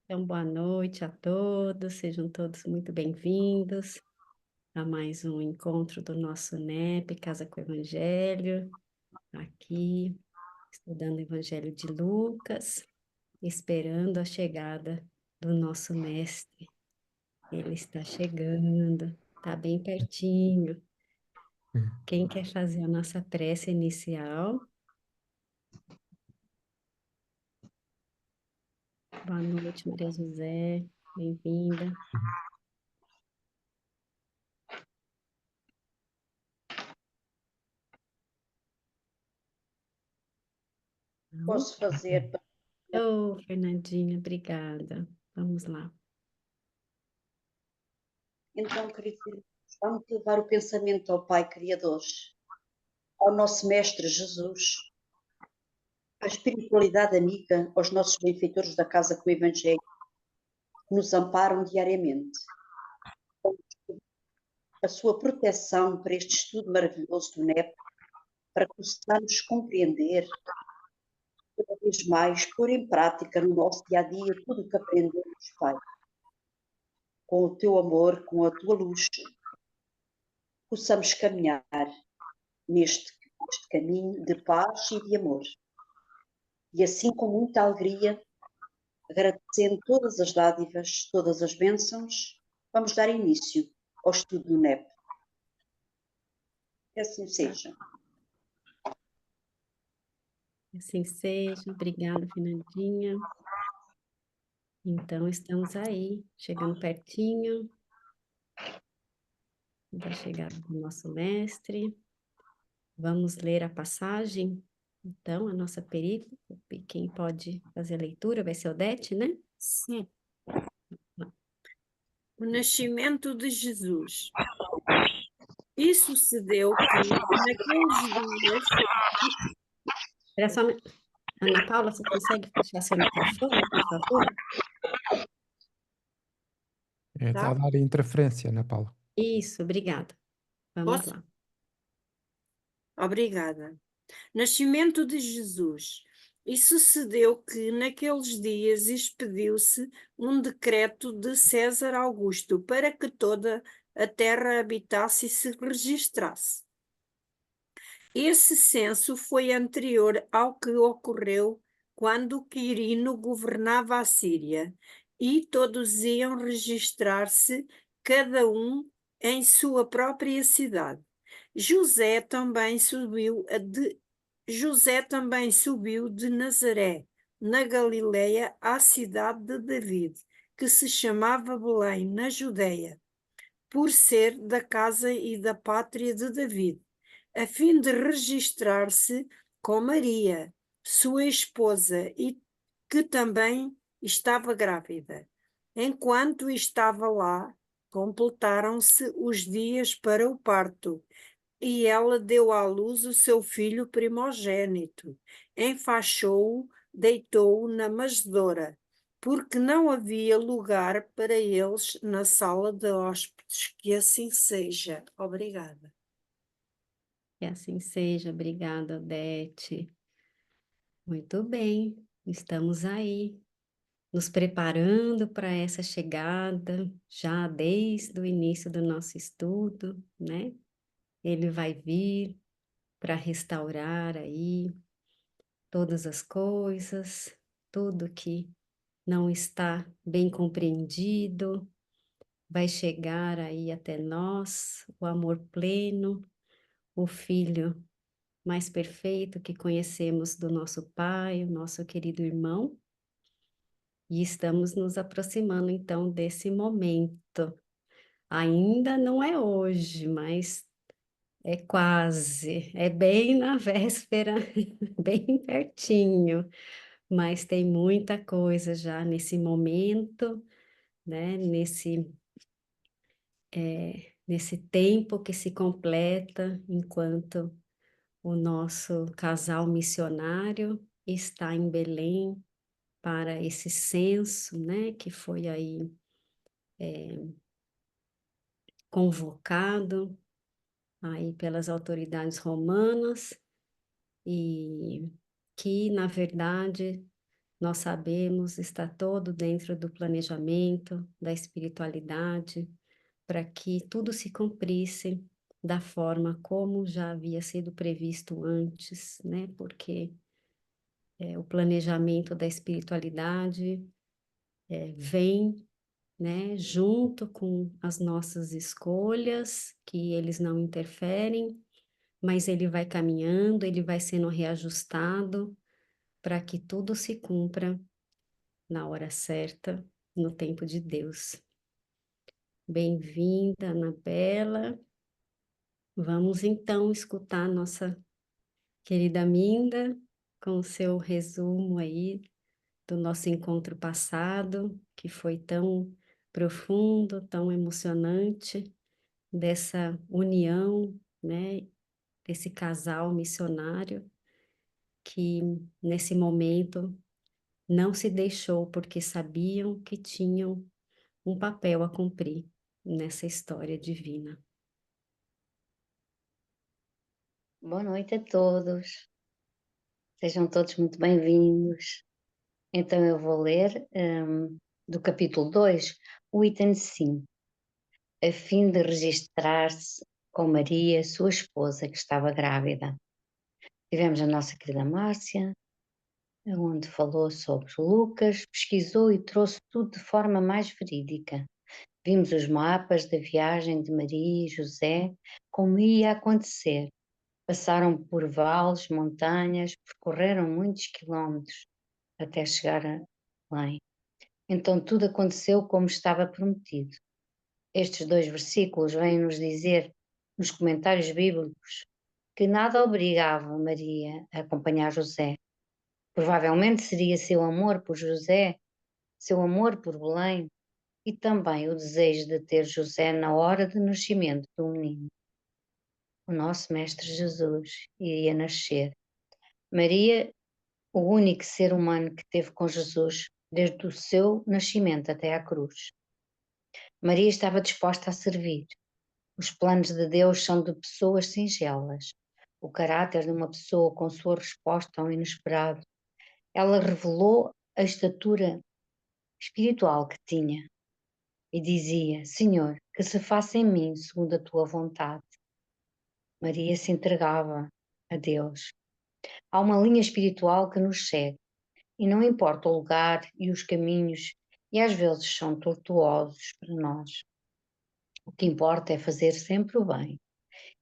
Então, boa noite a todos, sejam todos muito bem-vindos a mais um encontro do nosso NEP, Casa com o Evangelho, aqui, estudando o Evangelho de Lucas, esperando a chegada do nosso mestre. Ele está chegando, está bem pertinho. Quem quer fazer a nossa prece inicial? Boa noite, Maria José, bem-vinda. Posso fazer. Oh, Fernandinha, obrigada. Vamos lá. Então, queridos irmãos, vamos levar o pensamento ao Pai Criador, ao nosso Mestre Jesus, à espiritualidade amiga, aos nossos benfeitores da Casa com o Evangelho, que nos amparam diariamente. A sua proteção para este estudo maravilhoso do NEP, para que possamos compreender, cada vez mais, pôr em prática no nosso dia-a-dia tudo o que aprendemos, Pai. Com o teu amor, com a tua luz, possamos caminhar neste caminho de paz e de amor. E assim, com muita alegria, agradecendo todas as dádivas, todas as bênçãos, vamos dar início ao estudo do NEP. Que assim seja. Assim seja, obrigada, Fernandinha. Então, estamos aí, chegando pertinho da chegada do nosso mestre. Vamos ler a passagem, então, a nossa perícope. Quem pode fazer a leitura vai ser Odete, né? Sim. O nascimento de Jesus. E sucedeu que, naqueles dias, Espera só, Ana Paula, você consegue fechar seu microfone, por favor? Está a dar interferência, Ana Paula. Isso, obrigada. Vamos Posso? lá. Obrigada. Nascimento de Jesus. E sucedeu que, naqueles dias, expediu-se um decreto de César Augusto para que toda a terra habitasse e se registrasse. Esse censo foi anterior ao que ocorreu quando Quirino governava a Síria, e todos iam registrar-se, cada um em sua própria cidade. José também subiu de Nazaré, na Galileia, à cidade de David, que se chamava Belém, na Judeia, por ser da casa e da pátria de David, a fim de registrar-se com Maria, sua esposa, e que também estava grávida. Enquanto estava lá, completaram-se os dias para o parto, e ela deu à luz o seu filho primogênito. Enfaixou-o, deitou-o na manjedoura, porque não havia lugar para eles na sala de hóspedes. Que assim seja. Obrigada. Que assim seja, obrigada, Odete. Muito bem, estamos aí, nos preparando para essa chegada, já desde o início do nosso estudo, né? Ele vai vir para restaurar aí todas as coisas, tudo que não está bem compreendido, vai chegar aí até nós, o amor pleno, o Filho mais perfeito que conhecemos do nosso Pai, o nosso querido irmão, e estamos nos aproximando então desse momento. Ainda não é hoje, mas é quase, é bem na véspera, bem pertinho, mas tem muita coisa já nesse momento, né? Nesse tempo que se completa enquanto o nosso casal missionário está em Belém para esse censo, né, que foi aí convocado aí pelas autoridades romanas e que, na verdade, nós sabemos, está todo dentro do planejamento, da espiritualidade, para que tudo se cumprisse da forma como já havia sido previsto antes, né? Porque o planejamento da espiritualidade vem, né, junto com as nossas escolhas, que eles não interferem, mas ele vai caminhando, ele vai sendo reajustado para que tudo se cumpra na hora certa, no tempo de Deus. Bem-vinda, Anabela. Vamos então escutar nossa querida Minda com o seu resumo aí do nosso encontro passado, que foi tão profundo, tão emocionante, dessa união, né, desse casal missionário que nesse momento não se deixou porque sabiam que tinham um papel a cumprir nessa história divina. Boa noite a todos, sejam todos muito bem-vindos. Então eu vou ler do capítulo 2, o item 5, a fim de registrar-se com Maria, sua esposa, que estava grávida. Tivemos a nossa querida Márcia, onde falou sobre Lucas, pesquisou e trouxe tudo de forma mais verídica. Vimos os mapas da viagem de Maria e José, como ia acontecer. Passaram por vales, montanhas, percorreram muitos quilómetros até chegar a Belém. Então tudo aconteceu como estava prometido. Estes 2 versículos vêm nos dizer, nos comentários bíblicos, que nada obrigava Maria a acompanhar José. Provavelmente seria seu amor por José, seu amor por Belém e também o desejo de ter José na hora do nascimento do menino. O nosso Mestre Jesus iria nascer. Maria, o único ser humano que teve com Jesus desde o seu nascimento até à cruz. Maria estava disposta a servir. Os planos de Deus são de pessoas singelas. O caráter de uma pessoa com sua resposta ao inesperado. Ela revelou a estatura espiritual que tinha e dizia: Senhor, que se faça em mim segundo a tua vontade. Maria se entregava a Deus. Há uma linha espiritual que nos segue. E não importa o lugar e os caminhos, e às vezes são tortuosos para nós. O que importa é fazer sempre o bem.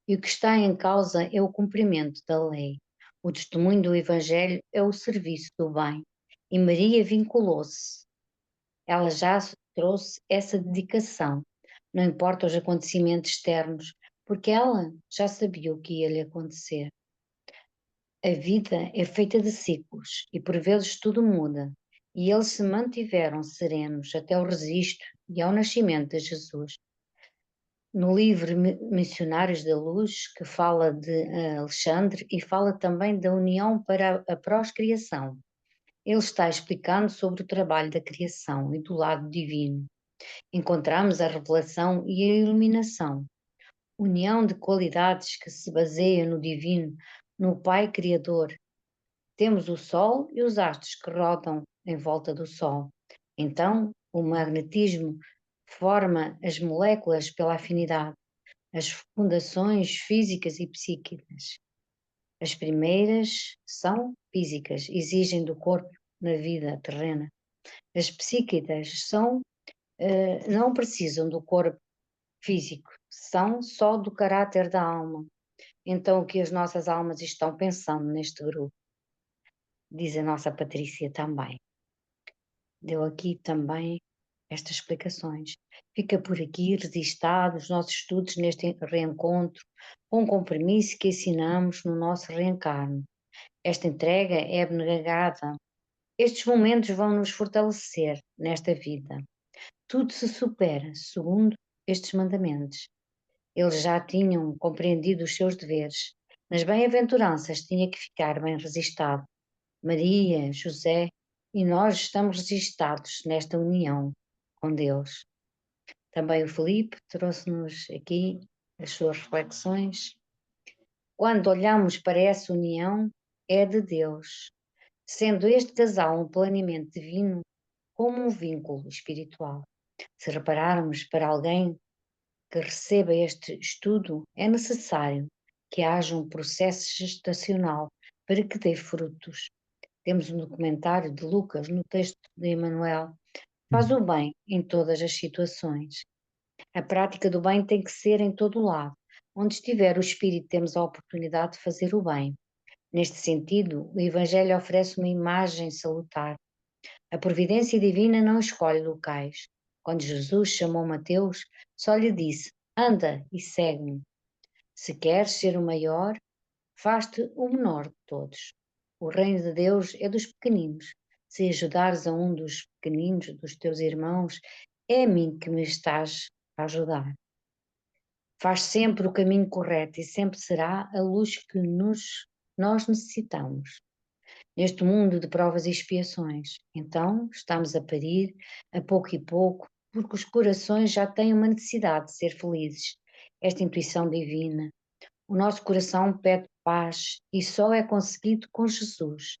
E o que está em causa é o cumprimento da lei. O testemunho do Evangelho é o serviço do bem. E Maria vinculou-se. Ela já trouxe essa dedicação. Não importa os acontecimentos externos, porque ela já sabia o que ia lhe acontecer. A vida é feita de ciclos e por vezes tudo muda, e eles se mantiveram serenos até o registro e ao nascimento de Jesus. No livro Missionários da Luz, que fala de Alexandre e fala também da união para a proscriação, ele está explicando sobre o trabalho da criação e do lado divino. Encontramos a revelação e a iluminação, união de qualidades que se baseia no divino, no Pai Criador. Temos o Sol e os astros que rodam em volta do Sol. Então, o magnetismo forma as moléculas pela afinidade, as fecundações físicas e psíquicas. As primeiras são físicas, exigem do corpo na vida terrena. As psíquicas não precisam do corpo físico, são só do caráter da alma. Então, o que as nossas almas estão pensando neste grupo? Diz a nossa Patrícia também. Deu aqui também estas explicações. Fica por aqui registado os nossos estudos neste reencontro, com o compromisso que ensinamos no nosso reencarno. Esta entrega é abnegada. Estes momentos vão nos fortalecer nesta vida. Tudo se supera, segundo estes mandamentos. Eles já tinham compreendido os seus deveres. Nas bem-aventuranças tinha que ficar bem registado. Maria, José e nós estamos registados nesta união com Deus. Também o Felipe trouxe-nos aqui as suas reflexões. Quando olhamos para essa união, é de Deus. sendo este casal um planeamento divino como um vínculo espiritual. Se repararmos para alguém que receba este estudo, é necessário que haja um processo gestacional para que dê frutos. Temos um documentário de Lucas no texto de Emmanuel. Faz o bem em todas as situações. A prática do bem tem que ser em todo o lado. Onde estiver o espírito, temos a oportunidade de fazer o bem. Neste sentido, o Evangelho oferece uma imagem salutar. A providência divina não escolhe locais. Quando Jesus chamou Mateus, só lhe disse: anda e segue-me. Se queres ser o maior, faz-te o menor de todos. O reino de Deus é dos pequeninos. Se ajudares a um dos pequeninos, dos teus irmãos, é a mim que me estás a ajudar. Faz sempre o caminho correto e sempre será a luz que nós necessitamos. Neste mundo de provas e expiações, então estamos a parir, a pouco e pouco, porque os corações já têm uma necessidade de ser felizes. Esta intuição divina. O nosso coração pede paz e só é conseguido com Jesus.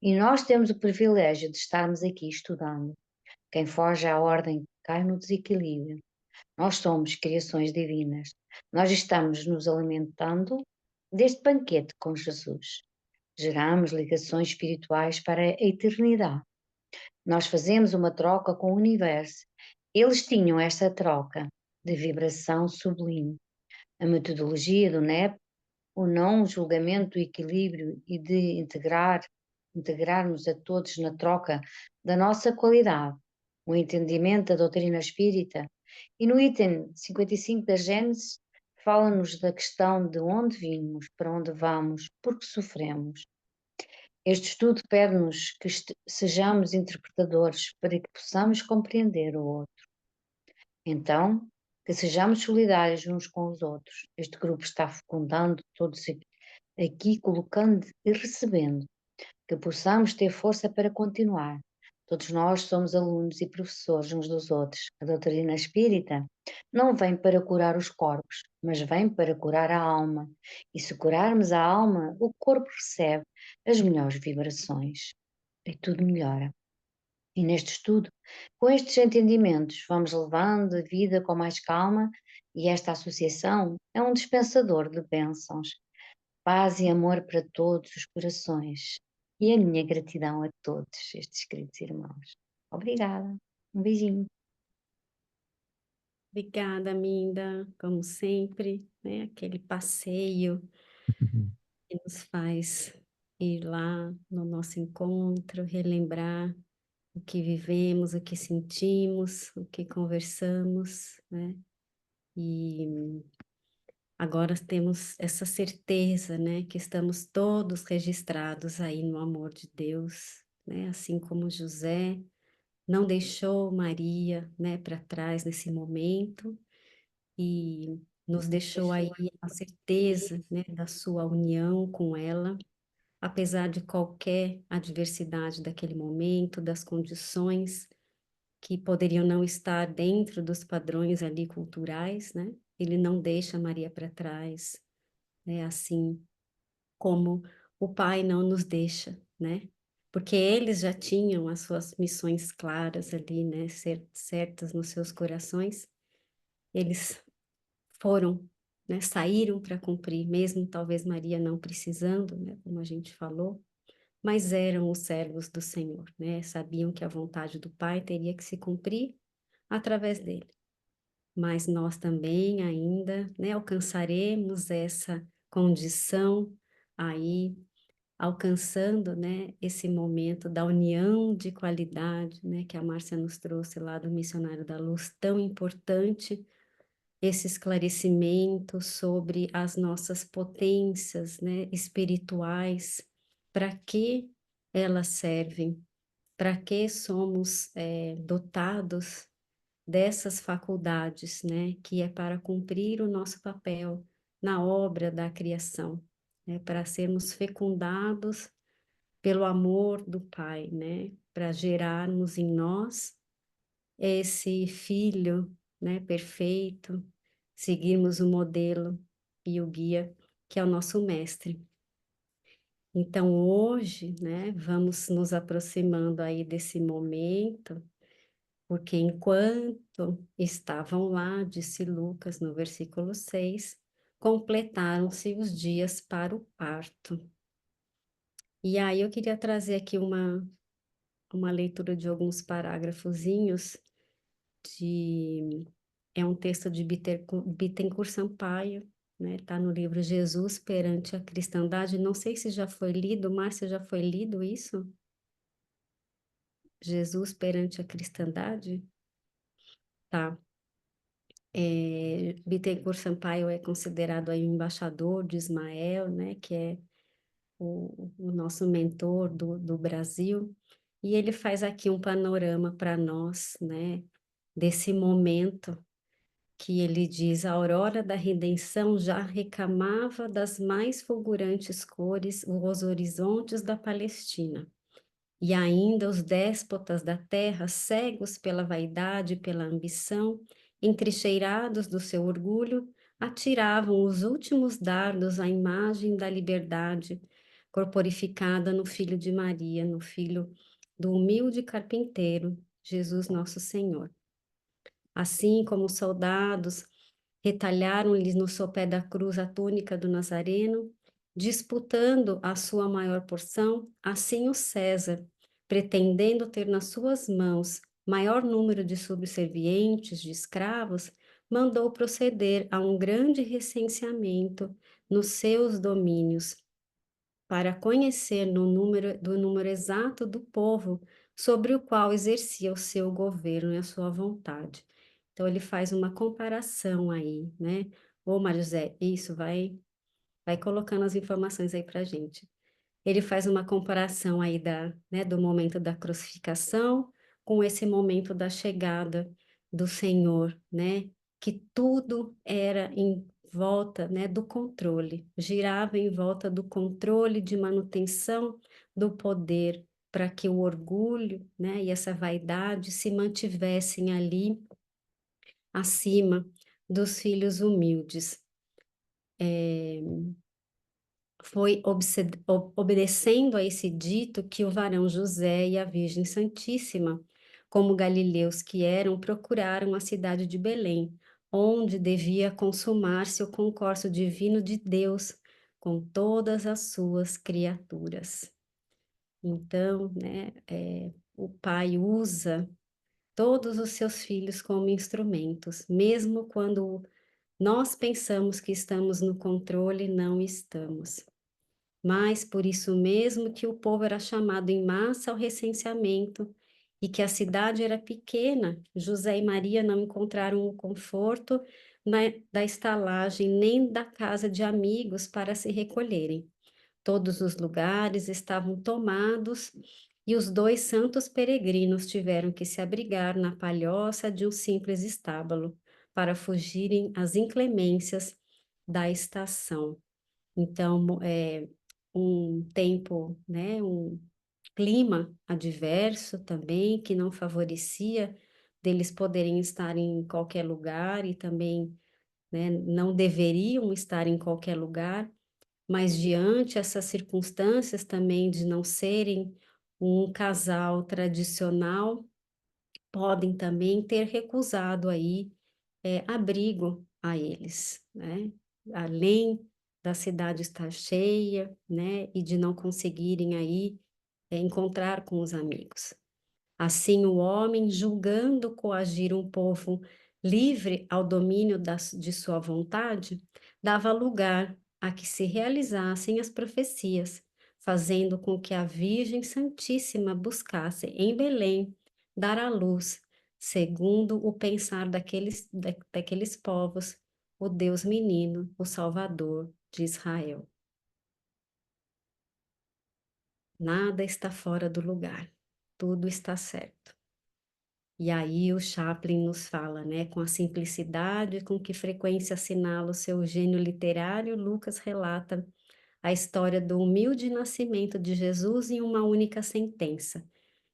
E nós temos o privilégio de estarmos aqui estudando. Quem foge à ordem cai no desequilíbrio. Nós somos criações divinas. Nós estamos nos alimentando deste banquete com Jesus. Geramos ligações espirituais para a eternidade. Nós fazemos uma troca com o universo. Eles tinham esta troca de vibração sublime. A metodologia do NEP, o não julgamento do equilíbrio e de integrarmos a todos na troca da nossa qualidade, o entendimento da doutrina espírita. E no item 55 da Gênesis, fala-nos da questão de onde vimos, para onde vamos, porque sofremos. Este estudo pede-nos que sejamos interpretadores para que possamos compreender o outro. Então, que sejamos solidários uns com os outros. Este grupo está fecundando todos aqui, colocando e recebendo. Que possamos ter força para continuar. Todos nós somos alunos e professores uns dos outros. A doutrina espírita não vem para curar os corpos, mas vem para curar a alma. E se curarmos a alma, o corpo recebe as melhores vibrações e tudo melhora. E neste estudo, com estes entendimentos, vamos levando a vida com mais calma e esta associação é um dispensador de bênçãos. Paz e amor para todos os corações. E a minha gratidão a todos estes queridos irmãos. Obrigada. Um beijinho. Obrigada, Minda, como sempre, né? Aquele passeio que nos faz ir lá no nosso encontro, relembrar o que vivemos, o que sentimos, o que conversamos, né? E agora temos essa certeza, né, que estamos todos registrados aí no amor de Deus, né? Assim como José não deixou Maria, né, para trás nesse momento e nos deixou aí a certeza, né, da sua união com ela, apesar de qualquer adversidade daquele momento, das condições que poderiam não estar dentro dos padrões ali culturais, né? Ele não deixa Maria para trás, né? Assim como o Pai não nos deixa, né? Porque eles já tinham as suas missões claras ali, né? Certas nos seus corações. Eles foram, né? Saíram para cumprir, mesmo talvez Maria não precisando, né? Como a gente falou, mas eram os servos do Senhor, né? Sabiam que a vontade do Pai teria que se cumprir através dele. Mas nós também ainda, né, alcançaremos essa condição aí, alcançando, né, esse momento da união de qualidade, né, que a Márcia nos trouxe lá do Missionário da Luz, tão importante, esse esclarecimento sobre as nossas potências, né, espirituais, para que elas servem, para que somos dotados dessas faculdades, né, que é para cumprir o nosso papel na obra da criação, né, para sermos fecundados pelo amor do Pai, né, para gerarmos em nós esse filho, né, perfeito, seguirmos o modelo e o guia que é o nosso mestre. Então, hoje, né, vamos nos aproximando aí desse momento, porque enquanto estavam lá, disse Lucas no versículo 6, completaram-se os dias para o parto. E aí eu queria trazer aqui uma leitura de alguns parágrafozinhos é um texto de Bittencourt Sampaio, né? Tá no livro Jesus perante a Cristandade. Não sei se já foi lido, Márcia, já foi lido isso? Jesus perante a Cristandade? Tá. Bittencourt Sampaio é considerado aí o embaixador de Ismael, né? Que é o nosso mentor do Brasil. E ele faz aqui um panorama para nós, né? Desse momento que ele diz: a aurora da redenção já recamava das mais fulgurantes cores os horizontes da Palestina. E ainda os déspotas da terra, cegos pela vaidade e pela ambição, entrincheirados do seu orgulho, atiravam os últimos dardos à imagem da liberdade, corporificada no Filho de Maria, no Filho do humilde carpinteiro, Jesus Nosso Senhor. Assim como os soldados retalharam-lhes no sopé da cruz a túnica do Nazareno, disputando a sua maior porção, assim o César, pretendendo ter nas suas mãos maior número de subservientes, de escravos, mandou proceder a um grande recenseamento nos seus domínios, para conhecer do número exato do povo sobre o qual exercia o seu governo e a sua vontade. Então, ele faz uma comparação aí, né? Ô, Mário José, isso, vai colocando as informações aí para gente. Ele faz uma comparação aí do momento da crucificação com esse momento da chegada do Senhor, né? Que tudo era em volta, né, do controle, girava em volta do controle de manutenção do poder, para que o orgulho, né, e essa vaidade se mantivessem ali acima dos filhos humildes. Foi obedecendo a esse dito que o varão José e a Virgem Santíssima, como galileus que eram, procuraram a cidade de Belém, onde devia consumar-se o concurso divino de Deus com todas as suas criaturas. Então, né, o pai usa todos os seus filhos como instrumentos, mesmo quando nós pensamos que estamos no controle, não estamos. Mas por isso mesmo que o povo era chamado em massa ao recenseamento e que a cidade era pequena, José e Maria não encontraram o conforto da estalagem nem da casa de amigos para se recolherem. Todos os lugares estavam tomados e os dois santos peregrinos tiveram que se abrigar na palhoça de um simples estábulo para fugirem às inclemências da estação. Então, um tempo, né, um clima adverso também, que não favorecia deles poderem estar em qualquer lugar e também, né, não deveriam estar em qualquer lugar, mas diante essas circunstâncias também de não serem um casal tradicional, podem também ter recusado aí abrigo a eles, né? Além da cidade estar cheia, né, e de não conseguirem aí encontrar com os amigos. Assim, o homem, julgando coagir um povo livre ao domínio de sua vontade, dava lugar a que se realizassem as profecias, fazendo com que a Virgem Santíssima buscasse em Belém dar à luz, segundo o pensar daqueles povos, o Deus menino, o Salvador de Israel. Nada está fora do lugar, tudo está certo. E aí o Chaplin nos fala, né, com a simplicidade com que frequência assinala o seu gênio literário, Lucas relata a história do humilde nascimento de Jesus em uma única sentença.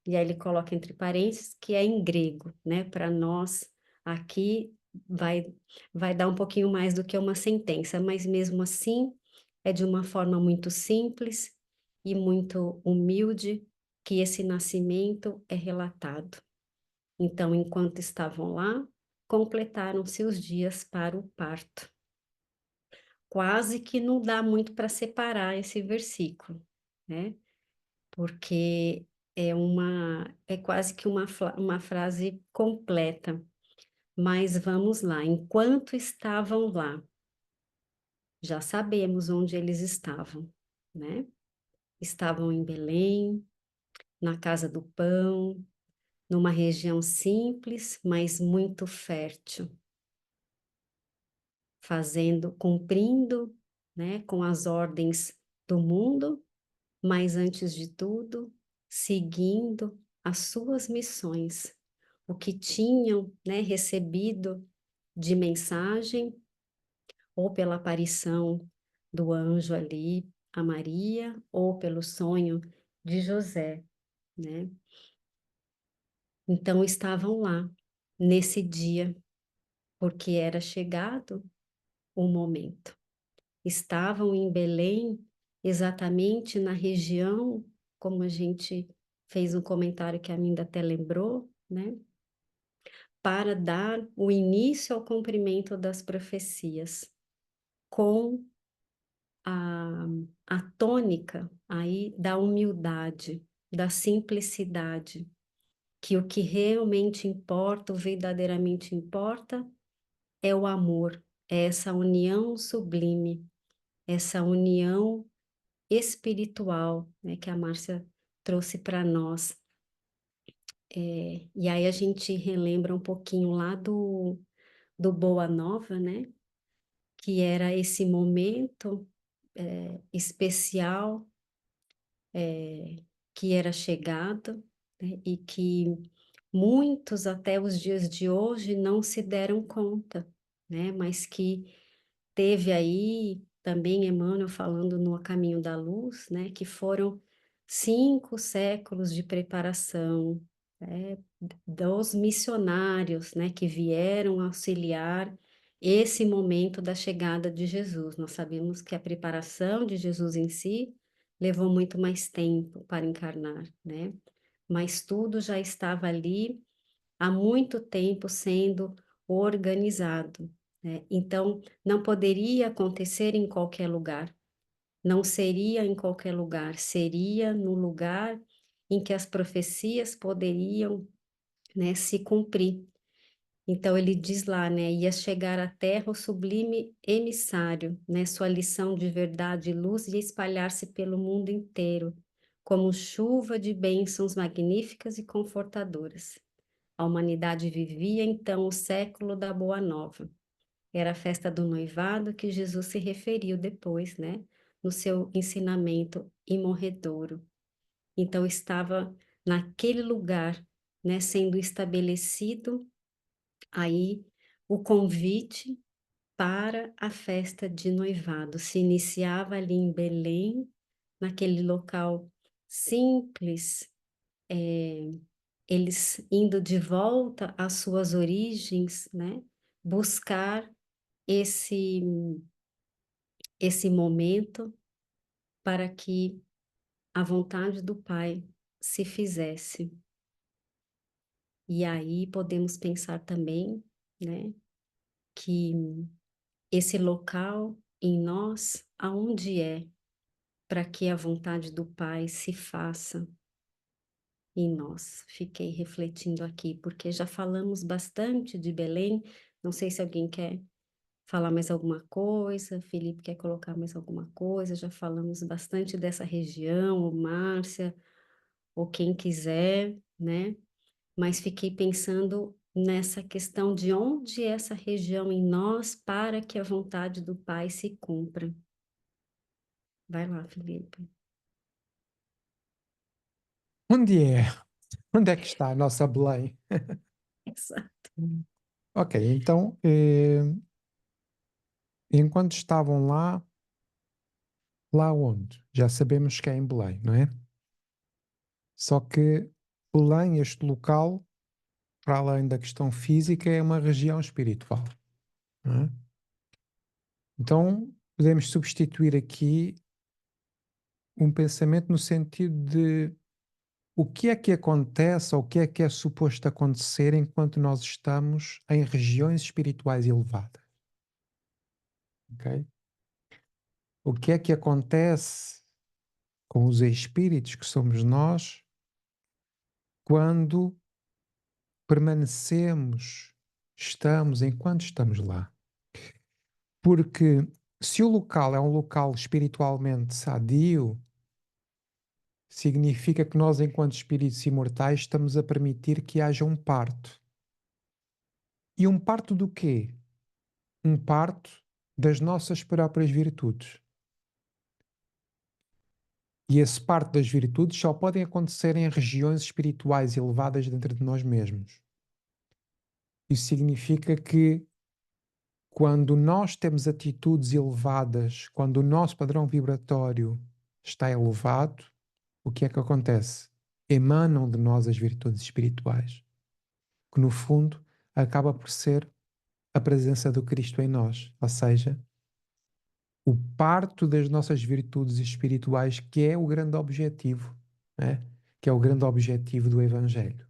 E aí ele coloca entre parênteses que é em grego, né? Para nós aqui vai dar um pouquinho mais do que uma sentença, mas mesmo assim é de uma forma muito simples e muito humilde que esse nascimento é relatado. Então, enquanto estavam lá, completaram-se os dias para o parto. Quase que não dá muito para separar esse versículo, né? Porque é quase que uma frase completa. Mas vamos lá, enquanto estavam lá, já sabemos onde eles estavam, né? Estavam em Belém, na casa do pão, numa região simples, mas muito fértil, cumprindo, né, com as ordens do mundo, mas antes de tudo, seguindo as suas missões, o que tinham, né, recebido de mensagem, ou pela aparição do anjo ali a Maria, ou pelo sonho de José, né? Então estavam lá nesse dia, porque era chegado o momento. Estavam em Belém, exatamente na região, como a gente fez um comentário que a Minda até lembrou, né? Para dar o início ao cumprimento das profecias, com a, a tônica aí da humildade, da simplicidade, que o que realmente importa, o verdadeiramente importa, é o amor, é essa união sublime, essa união espiritual, né, que a Márcia trouxe para nós. E aí a gente relembra um pouquinho lá do Boa Nova, né, que era esse momento especial que era chegado, né, e que muitos até os dias de hoje não se deram conta, né, mas que teve aí também Emmanuel falando no A Caminho da Luz, né, que foram 5 séculos de preparação, né, dos missionários, né, que vieram auxiliar esse momento da chegada de Jesus. Nós sabemos que a preparação de Jesus em si levou muito mais tempo para encarnar, né? Mas tudo já estava ali há muito tempo sendo organizado, né? Então, não poderia acontecer em qualquer lugar, não seria em qualquer lugar, seria no lugar em que as profecias poderiam, né, se cumprir. Então ele diz lá, né, ia chegar à terra o sublime emissário, né, sua lição de verdade e luz ia espalhar-se pelo mundo inteiro, como chuva de bênçãos magníficas e confortadoras. A humanidade vivia então o século da Boa Nova. Era a festa do noivado que Jesus se referiu depois, né, no seu ensinamento imorredouro. Então estava naquele lugar, né, sendo estabelecido aí o convite para a festa de noivado. Se iniciava ali em Belém, naquele local simples, eles indo de volta às suas origens, né? Buscar esse, esse momento para que a vontade do Pai se fizesse. E aí podemos pensar também, né, que esse local em nós, aonde é, para que a vontade do Pai se faça em nós. Fiquei refletindo aqui, porque já falamos bastante de Belém, não sei se alguém quer falar mais alguma coisa, Felipe quer colocar mais alguma coisa, já falamos bastante dessa região, ou Márcia, ou quem quiser, né? Mas fiquei pensando nessa questão de onde é essa região em nós para que a vontade do Pai se cumpra. Vai lá, Felipe. Onde é? Onde é que está a nossa Belém? Exato. Ok, então, enquanto estavam lá, lá onde? Já sabemos que é em Belém, não é? Só que Belém, este local, para além da questão física, é uma região espiritual, não é? Então, podemos substituir aqui um pensamento no sentido de o que é que acontece ou o que é suposto acontecer enquanto nós estamos em regiões espirituais elevadas. Ok? O que é que acontece com os espíritos que somos nós quando permanecemos, enquanto estamos lá? Porque se o local é um local espiritualmente sadio, significa que nós, enquanto espíritos imortais, estamos a permitir que haja um parto. E um parto do quê? Um parto das nossas próprias virtudes. E esse parto das virtudes só podem acontecer em regiões espirituais elevadas dentro de nós mesmos. Isso significa que quando nós temos atitudes elevadas, quando o nosso padrão vibratório está elevado, o que é que acontece? Emanam de nós as virtudes espirituais, que no fundo acaba por ser a presença do Cristo em nós, ou seja, o parto das nossas virtudes espirituais, que é o grande objetivo, né? Que é o grande objetivo do Evangelho.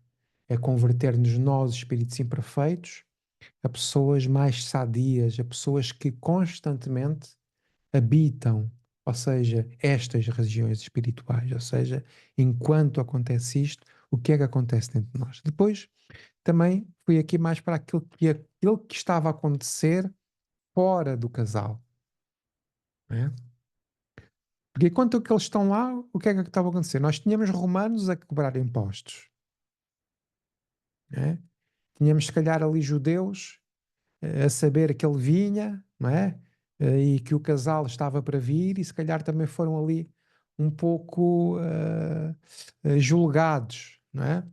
É converter-nos nós, espíritos imperfeitos, a pessoas mais sadias, a pessoas que constantemente habitam, ou seja, estas regiões espirituais. Ou seja, enquanto acontece isto, o que é que acontece dentro de nós? Depois, também fui aqui mais para aquilo que estava a acontecer fora do casal. Né? Porque enquanto que eles estão lá, o que é que estava a acontecer? Nós tínhamos romanos a cobrar impostos. Né? Tínhamos, se calhar, ali judeus a saber que ele vinha, não é? E que o casal estava para vir, e se calhar também foram ali um pouco julgados, não é?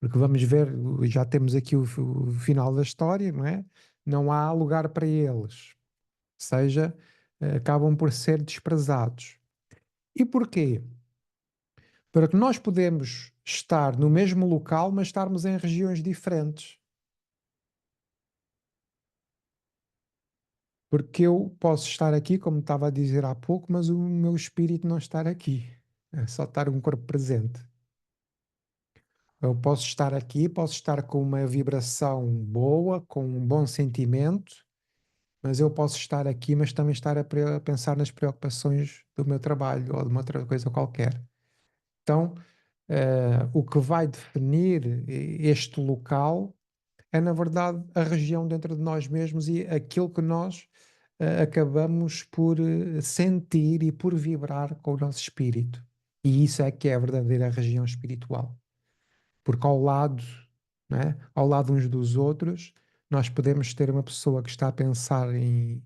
Porque vamos ver, já temos aqui o final da história, não é? Não há lugar para eles, ou seja, acabam por ser desprezados. E porquê? Para que nós podemos estar no mesmo local, mas estarmos em regiões diferentes. Porque eu posso estar aqui, como estava a dizer há pouco, mas o meu espírito não estar aqui. É só estar um corpo presente. Eu posso estar aqui, posso estar com uma vibração boa, com um bom sentimento, mas eu posso estar aqui, mas também estar a pensar nas preocupações do meu trabalho ou de uma outra coisa qualquer. Então, o que vai definir este local é, na verdade, a região dentro de nós mesmos e aquilo que nós acabamos por sentir e por vibrar com o nosso espírito. E isso é que é a verdadeira região espiritual. Porque ao lado, né, ao lado uns dos outros, nós podemos ter uma pessoa que está a pensar em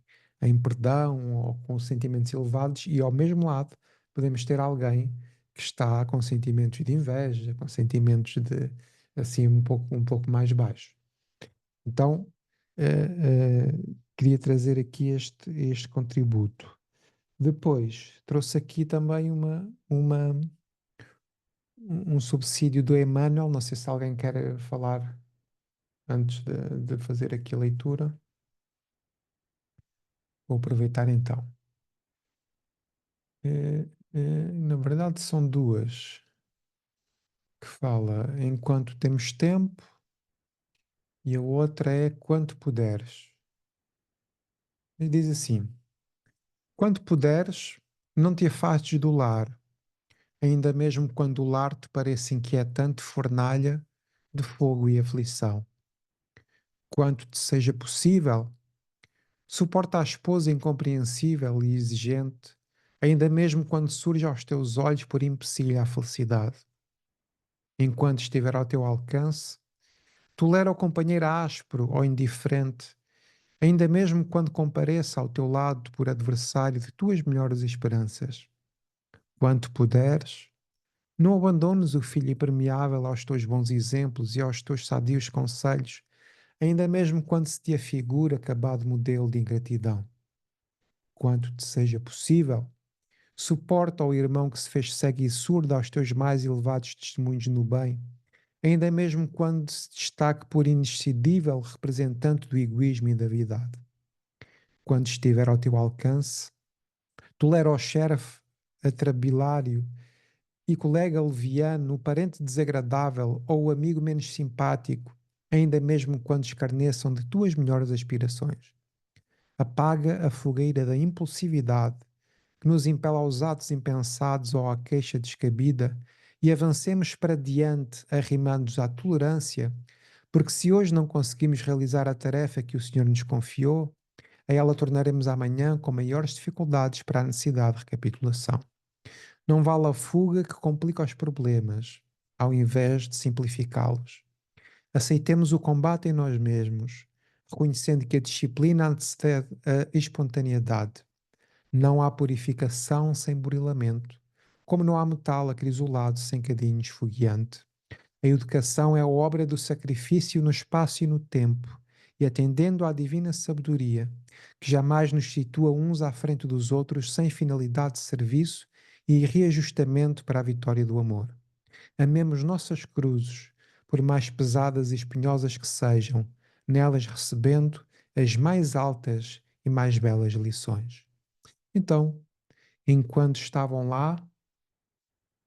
perdão ou com sentimentos elevados, e ao mesmo lado podemos ter alguém que está com sentimentos de inveja, com sentimentos de assim um pouco mais baixos. Então, queria trazer aqui este contributo. Depois, trouxe aqui também um subsídio do Emmanuel. Não sei se alguém quer falar antes de fazer aqui a leitura. Vou aproveitar então. Na verdade, são duas que fala enquanto temos tempo e a outra é quanto puderes. E diz assim: quando puderes, não te afastes do lar, ainda mesmo quando o lar te pareça inquietante fornalha de fogo e aflição. Quanto te seja possível, suporta a esposa incompreensível e exigente, ainda mesmo quando surge aos teus olhos por empecilho a felicidade. Enquanto estiver ao teu alcance, tolera o companheiro áspero ou indiferente, ainda mesmo quando compareça ao teu lado por adversário de tuas melhores esperanças. Quanto puderes, não abandones o filho impermeável aos teus bons exemplos e aos teus sadios conselhos, ainda mesmo quando se te afigura acabado modelo de ingratidão. Quanto te seja possível, suporta ao irmão que se fez cego e surdo aos teus mais elevados testemunhos no bem, ainda mesmo quando se destaque por inexcedível representante do egoísmo e da vaidade. Quando estiver ao teu alcance, tolera o chefe atrabilário e colega leviano, o parente desagradável ou o amigo menos simpático, ainda mesmo quando escarneçam de tuas melhores aspirações. Apaga a fogueira da impulsividade que nos impela aos atos impensados ou à queixa descabida e avancemos para diante, arrimando-nos à tolerância, porque se hoje não conseguimos realizar a tarefa que o Senhor nos confiou, a ela tornaremos amanhã com maiores dificuldades para a necessidade de recapitulação. Não vale a fuga que complica os problemas, ao invés de simplificá-los. Aceitemos o combate em nós mesmos, reconhecendo que a disciplina antecede a espontaneidade. Não há purificação sem burilamento, como não há metal acrisolado sem cadinho esfogueante. A educação é a obra do sacrifício no espaço e no tempo, e atendendo à divina sabedoria, que jamais nos situa uns à frente dos outros sem finalidade de serviço e reajustamento para a vitória do amor. Amemos nossas cruzes, por mais pesadas e espinhosas que sejam, nelas recebendo as mais altas e mais belas lições. Então, enquanto estavam lá,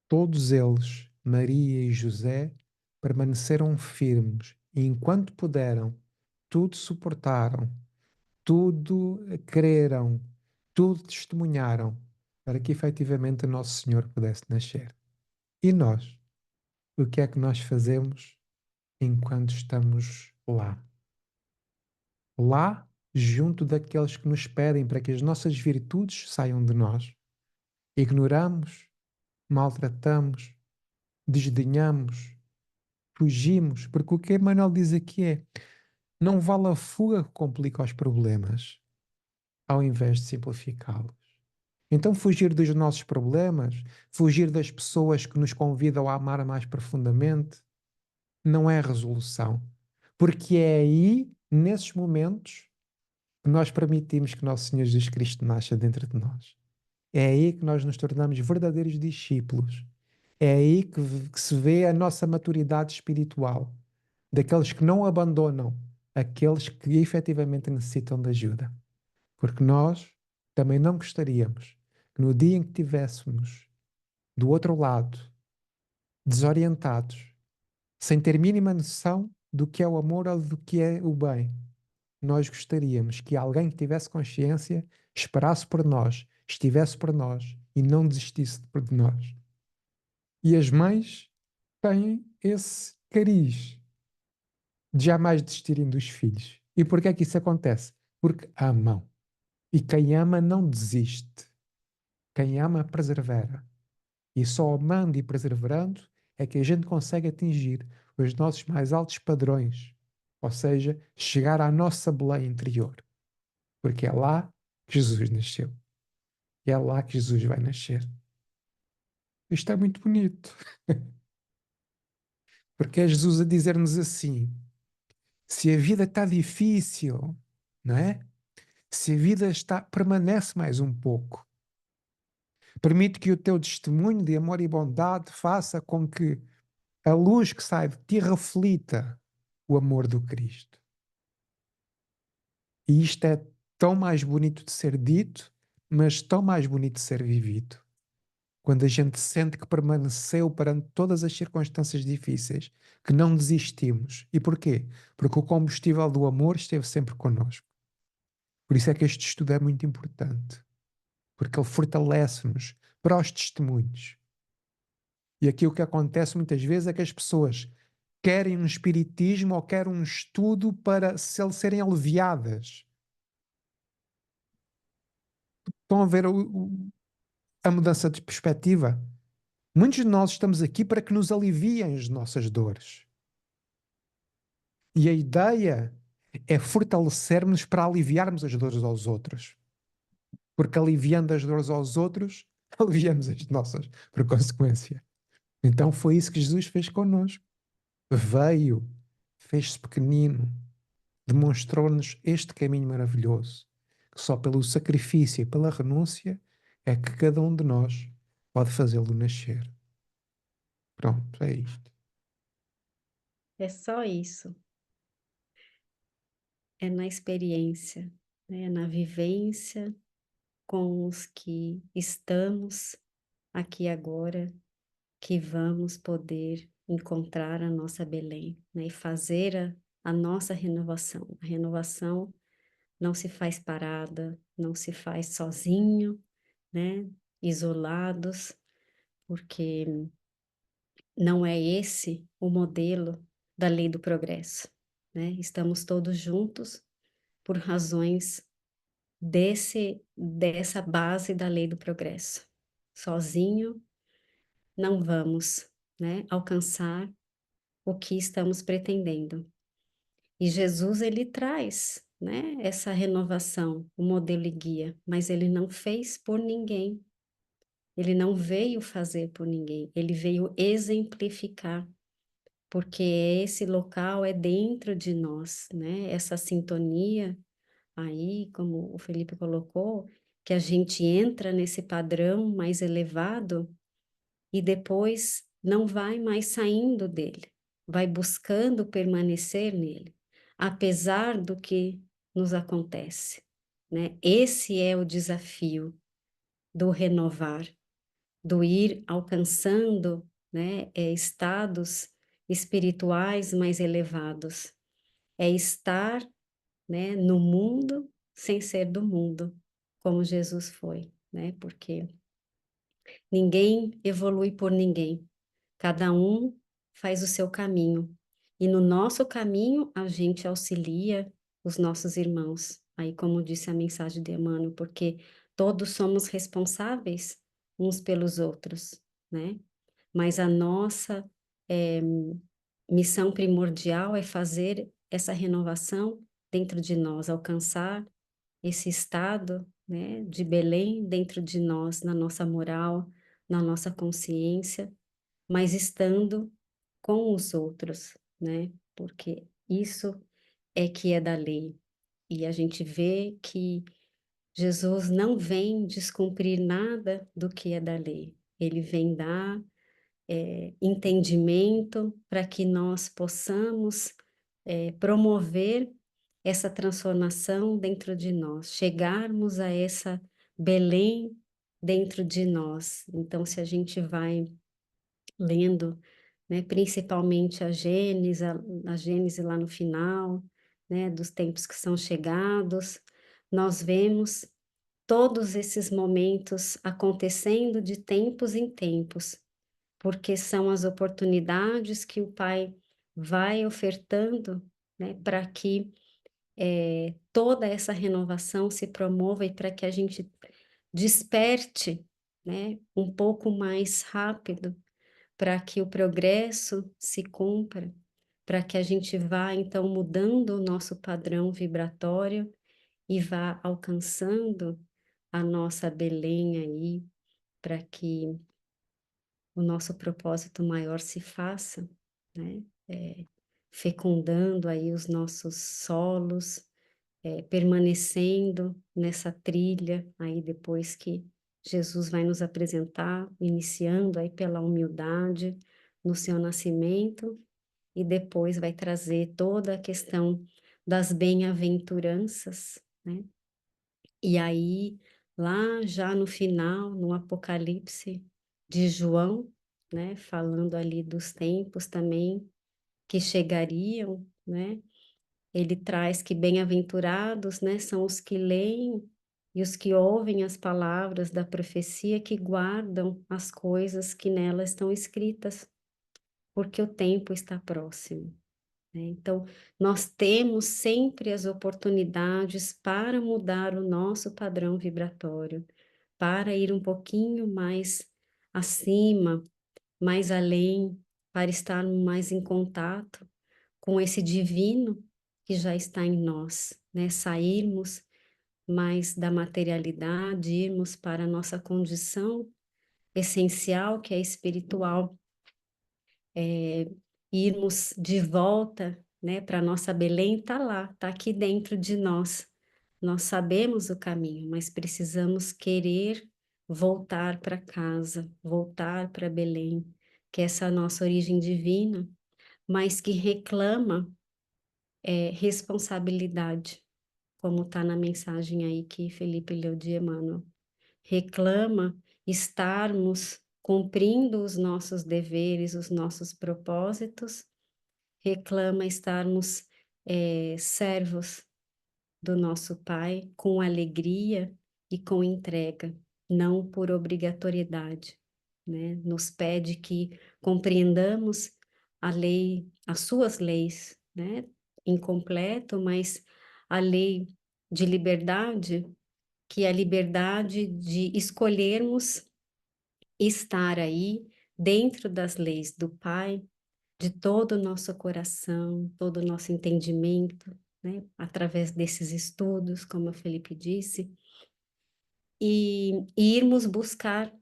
todos eles, Maria e José, permaneceram firmes e, enquanto puderam, tudo suportaram, tudo creram, tudo testemunharam, para que efetivamente o Nosso Senhor pudesse nascer. E nós? O que é que nós fazemos enquanto estamos lá? Lá, junto daqueles que nos pedem para que as nossas virtudes saiam de nós. Ignoramos, maltratamos, desdenhamos, fugimos, porque o que Emmanuel diz aqui é: não vale a fuga que complica os problemas, ao invés de simplificá-los. Então, fugir dos nossos problemas, fugir das pessoas que nos convidam a amar mais profundamente, não é resolução. Porque é aí, nesses momentos, que nós permitimos que Nosso Senhor Jesus Cristo nasça dentro de nós. É aí que nós nos tornamos verdadeiros discípulos. É aí que se vê a nossa maturidade espiritual, daqueles que não abandonam aqueles que efetivamente necessitam de ajuda. Porque nós também não gostaríamos que no dia em que estivéssemos do outro lado, desorientados, sem ter mínima noção do que é o amor ou do que é o bem, nós gostaríamos que alguém que tivesse consciência esperasse por nós, estivesse por nós e não desistisse de nós. E as mães têm esse cariz de jamais desistirem dos filhos. E por que é que isso acontece? Porque amam. E quem ama não desiste. Quem ama persevera. E só amando e perseverando é que a gente consegue atingir os nossos mais altos padrões. Ou seja, chegar à nossa Belém interior. Porque é lá que Jesus nasceu. E é lá que Jesus vai nascer. Isto é muito bonito. Porque é Jesus a dizer-nos assim: se a vida está difícil, não é? Se a vida permanece mais um pouco, permite que o teu testemunho de amor e bondade faça com que a luz que sai de ti reflita o amor do Cristo. E isto é tão mais bonito de ser dito, mas tão mais bonito de ser vivido. Quando a gente sente que permaneceu perante todas as circunstâncias difíceis, que não desistimos. E porquê? Porque o combustível do amor esteve sempre connosco. Por isso é que este estudo é muito importante. Porque ele fortalece-nos para os testemunhos. E aqui o que acontece muitas vezes é que as pessoas querem um espiritismo ou querem um estudo para serem aliviadas. Estão a ver a mudança de perspectiva? Muitos de nós estamos aqui para que nos aliviem as nossas dores. E a ideia é fortalecermos para aliviarmos as dores aos outros. Porque aliviando as dores aos outros, aliviamos as nossas, por consequência. Então foi isso que Jesus fez connosco. Veio, fez-se pequenino, demonstrou-nos este caminho maravilhoso, que só pelo sacrifício e pela renúncia é que cada um de nós pode fazê-lo nascer. Pronto, é isto. É só isso. É na experiência, né? Na vivência com os que estamos aqui agora, que vamos poder encontrar a nossa Belém, né? E fazer a nossa renovação. A renovação não se faz parada, não se faz sozinho, né? Isolados, porque não é esse o modelo da lei do progresso, né? Estamos todos juntos por razões dessa base da lei do progresso. Sozinho não vamos, né, alcançar o que estamos pretendendo. E Jesus, ele traz, né, essa renovação, o modelo e guia, mas ele não fez por ninguém. Ele não veio fazer por ninguém, ele veio exemplificar, porque esse local é dentro de nós, né? Essa sintonia aí, como o Felipe colocou, que a gente entra nesse padrão mais elevado e depois não vai mais saindo dele, vai buscando permanecer nele, apesar do que nos acontece, né? Esse é o desafio do renovar, do ir alcançando, né, estados espirituais mais elevados. É estar, né, no mundo sem ser do mundo, como Jesus foi, né? Porque ninguém evolui por ninguém. Cada um faz o seu caminho. E no nosso caminho, a gente auxilia os nossos irmãos. Aí, como disse a mensagem de Emmanuel, porque todos somos responsáveis uns pelos outros, né? Mas a nossa missão primordial é fazer essa renovação dentro de nós, alcançar esse estado, né, de Belém dentro de nós, na nossa moral, na nossa consciência, mas estando com os outros, né? Porque isso é que é da lei. E a gente vê que Jesus não vem descumprir nada do que é da lei. Ele vem dar entendimento para que nós possamos promover essa transformação dentro de nós, chegarmos a essa Belém dentro de nós. Então, se a gente vai lendo, né, principalmente a Gênese lá no final, né, dos tempos que são chegados, nós vemos todos esses momentos acontecendo de tempos em tempos, porque são as oportunidades que o Pai vai ofertando, né, para que toda essa renovação se promova e para que a gente desperte, né, um pouco mais rápido, para que o progresso se cumpra, para que a gente vá, então, mudando o nosso padrão vibratório e vá alcançando a nossa Belém aí, para que o nosso propósito maior se faça, né? Fecundando aí os nossos solos, permanecendo nessa trilha aí depois que Jesus vai nos apresentar, iniciando aí pela humildade no seu nascimento e depois vai trazer toda a questão das bem-aventuranças, né? E aí, lá já no final, no Apocalipse de João, né, falando ali dos tempos também que chegariam, né? Ele traz que bem-aventurados, né, são os que leem e os que ouvem as palavras da profecia, que guardam as coisas que nelas estão escritas, porque o tempo está próximo, né? Então, nós temos sempre as oportunidades para mudar o nosso padrão vibratório, para ir um pouquinho mais acima, mais além, para estar mais em contato com esse divino que já está em nós, né? Sairmos mais da materialidade, irmos para a nossa condição essencial, que é espiritual, irmos de volta, né, para nossa Belém, está lá, está aqui dentro de nós. Nós sabemos o caminho, mas precisamos querer voltar para casa, voltar para Belém, que é essa nossa origem divina, mas que reclama responsabilidade, como está na mensagem aí que Felipe leu de Emmanuel. Reclama estarmos cumprindo os nossos deveres, os nossos propósitos, reclama estarmos servos do nosso Pai com alegria e com entrega, não por obrigatoriedade, né? Nos pede que compreendamos a lei, as suas leis, né? Incompleto, mas a lei de liberdade, que é a liberdade de escolhermos estar aí dentro das leis do Pai, de todo o nosso coração, todo o nosso entendimento, né? Através desses estudos, como a Felipe disse, e irmos buscar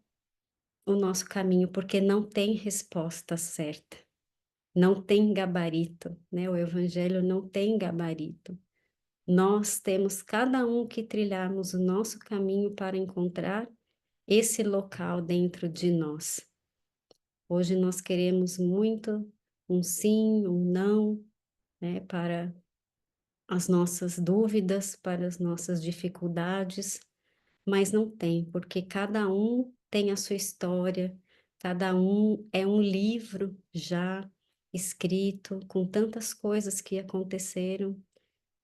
o nosso caminho, porque não tem resposta certa, não tem gabarito, né? O Evangelho não tem gabarito. Nós temos cada um que trilharmos o nosso caminho para encontrar esse local dentro de nós. Hoje nós queremos muito um sim, um não, né, para as nossas dúvidas, para as nossas dificuldades, mas não tem, porque cada um tem a sua história, cada um é um livro já escrito com tantas coisas que aconteceram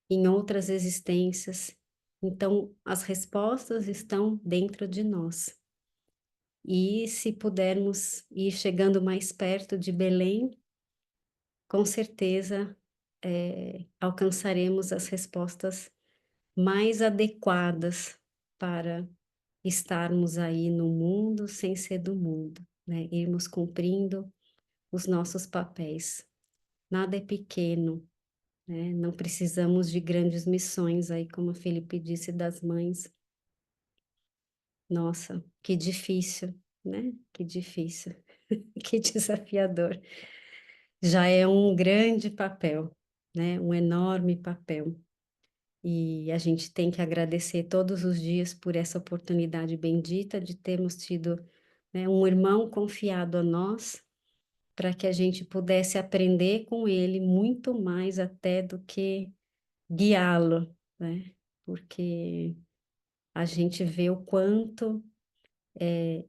em outras existências. Então, as respostas estão dentro de nós. E se pudermos ir chegando mais perto de Belém, com certeza alcançaremos as respostas mais adequadas para estarmos aí no mundo sem ser do mundo, né? Irmos cumprindo os nossos papéis. Nada é pequeno, né? Não precisamos de grandes missões aí, como a Felipe disse, das mães. Nossa, que difícil, né? Que difícil, que desafiador. Já é um grande papel, né? Um enorme papel. E a gente tem que agradecer todos os dias por essa oportunidade bendita de termos tido, né, um irmão confiado a nós, para que a gente pudesse aprender com ele muito mais até do que guiá-lo, né? Porque a gente vê o quanto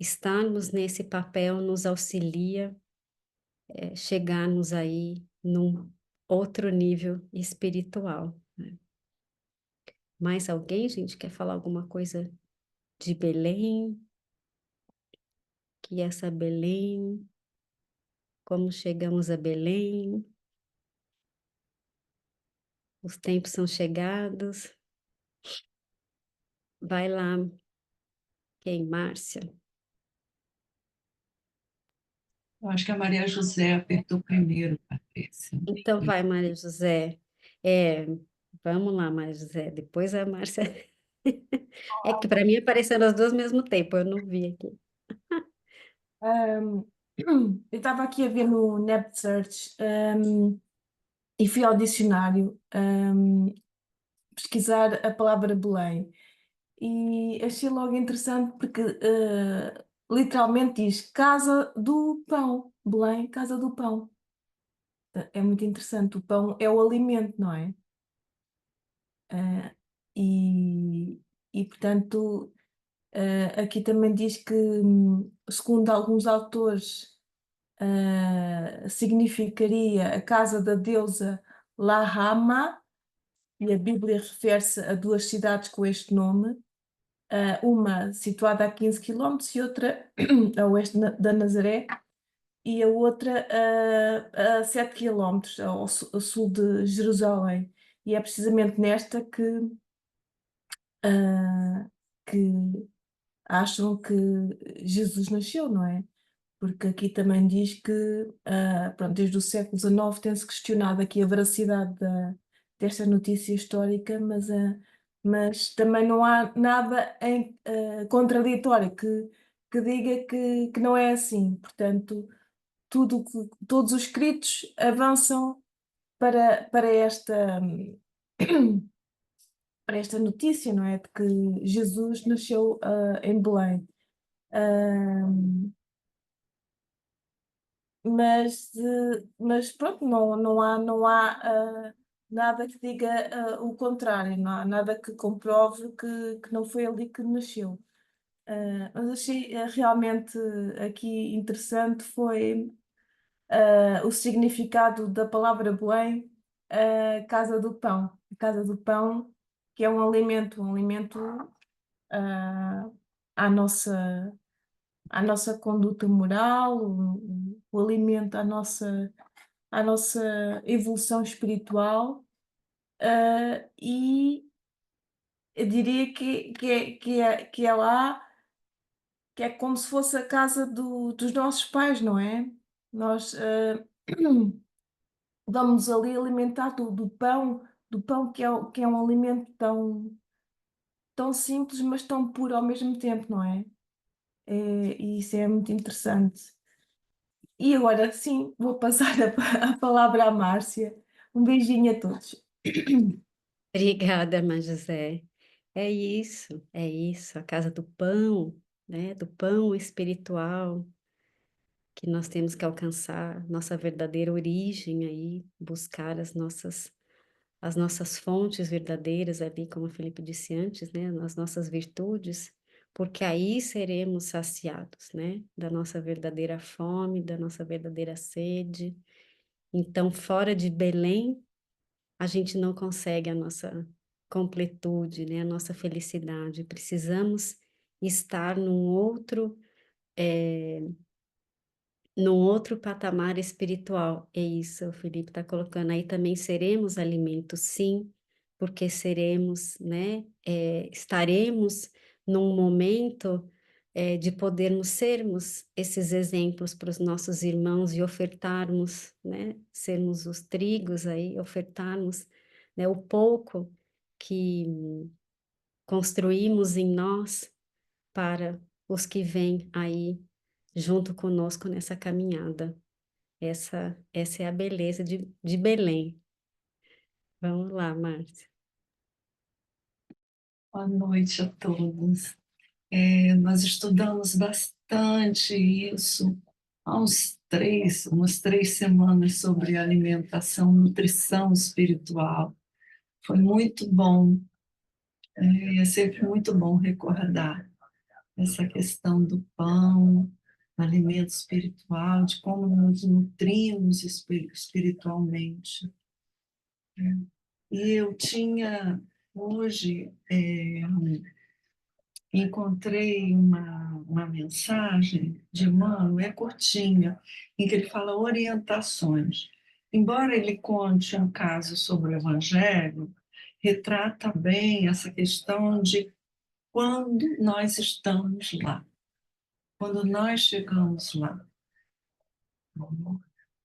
estarmos nesse papel nos auxilia chegarmos aí num outro nível espiritual, né? Mais alguém, gente, quer falar alguma coisa de Belém? Que essa Belém, como chegamos a Belém, os tempos são chegados. Vai lá, quem? Márcia? Eu acho que a Maria José apertou primeiro, Patrícia. Então vai, Maria José. É, vamos lá, Maria José. Depois a Márcia. É que para mim apareceram as duas ao mesmo tempo, eu não vi aqui. Um, eu estava aqui a ver no NetSearch e fui ao dicionário pesquisar a palavra Belém e achei logo interessante porque literalmente diz Casa do Pão, Belém, Casa do Pão. É muito interessante, o pão é o alimento, não é? E, e portanto aqui também diz que, segundo alguns autores, significaria a casa da deusa Lahama, e a Bíblia refere-se a duas cidades com este nome, uma situada a 15 quilómetros e outra a oeste da Nazaré, e a outra a 7 quilómetros ao sul de Jerusalém. E é precisamente nesta que acham que Jesus nasceu, não é? Porque aqui também diz que, pronto, desde o século XIX tem-se questionado aqui a veracidade desta notícia histórica, mas também não há nada contraditório que diga que não é assim. Portanto, todos os escritos avançam para para esta notícia, não é? De que Jesus nasceu em Belém. Mas pronto, não há nada que diga o contrário, não há nada que comprove que não foi ali que nasceu. Mas achei realmente aqui interessante foi o significado da palavra Belém, casa do pão. A casa do pão, que é um alimento à nossa conduta moral, o alimento à nossa evolução espiritual, e eu diria que é lá, que é como se fosse a casa dos nossos pais, não é? Nós vamos ali alimentar do pão que é um alimento tão simples, mas tão puro ao mesmo tempo, não é? E isso é muito interessante. E agora sim, vou passar a palavra à Márcia. Um beijinho a todos. Obrigada, irmã José. É isso, a casa do pão, né? Do pão espiritual que nós temos que alcançar, nossa verdadeira origem aí, buscar as nossas fontes verdadeiras ali, como o Felipe disse antes, né? As nossas virtudes, porque aí seremos saciados, né? Da nossa verdadeira fome, da nossa verdadeira sede. Então, fora de Belém, a gente não consegue a nossa completude, né? A nossa felicidade. Precisamos estar num outro patamar espiritual. É isso, o Felipe está colocando. Aí também seremos alimento, sim, porque seremos, né? Estaremos num momento de podermos sermos esses exemplos para os nossos irmãos e ofertarmos, né? Sermos os trigos aí, ofertarmos, né? O pouco que construímos em nós para os que vêm aí junto conosco nessa caminhada. Essa é a beleza de Belém. Vamos lá, Márcia. Boa noite a todos. Nós estudamos bastante isso há umas 3 semanas sobre alimentação, nutrição espiritual. Foi muito bom, é sempre muito bom recordar essa questão do pão, do alimento espiritual, de como nos nutrimos espiritualmente. E eu tinha hoje encontrei uma mensagem de Emmanuel, é curtinha, em que ele fala orientações. Embora ele conte um caso sobre o Evangelho, retrata bem essa questão de quando nós estamos lá, quando nós chegamos lá.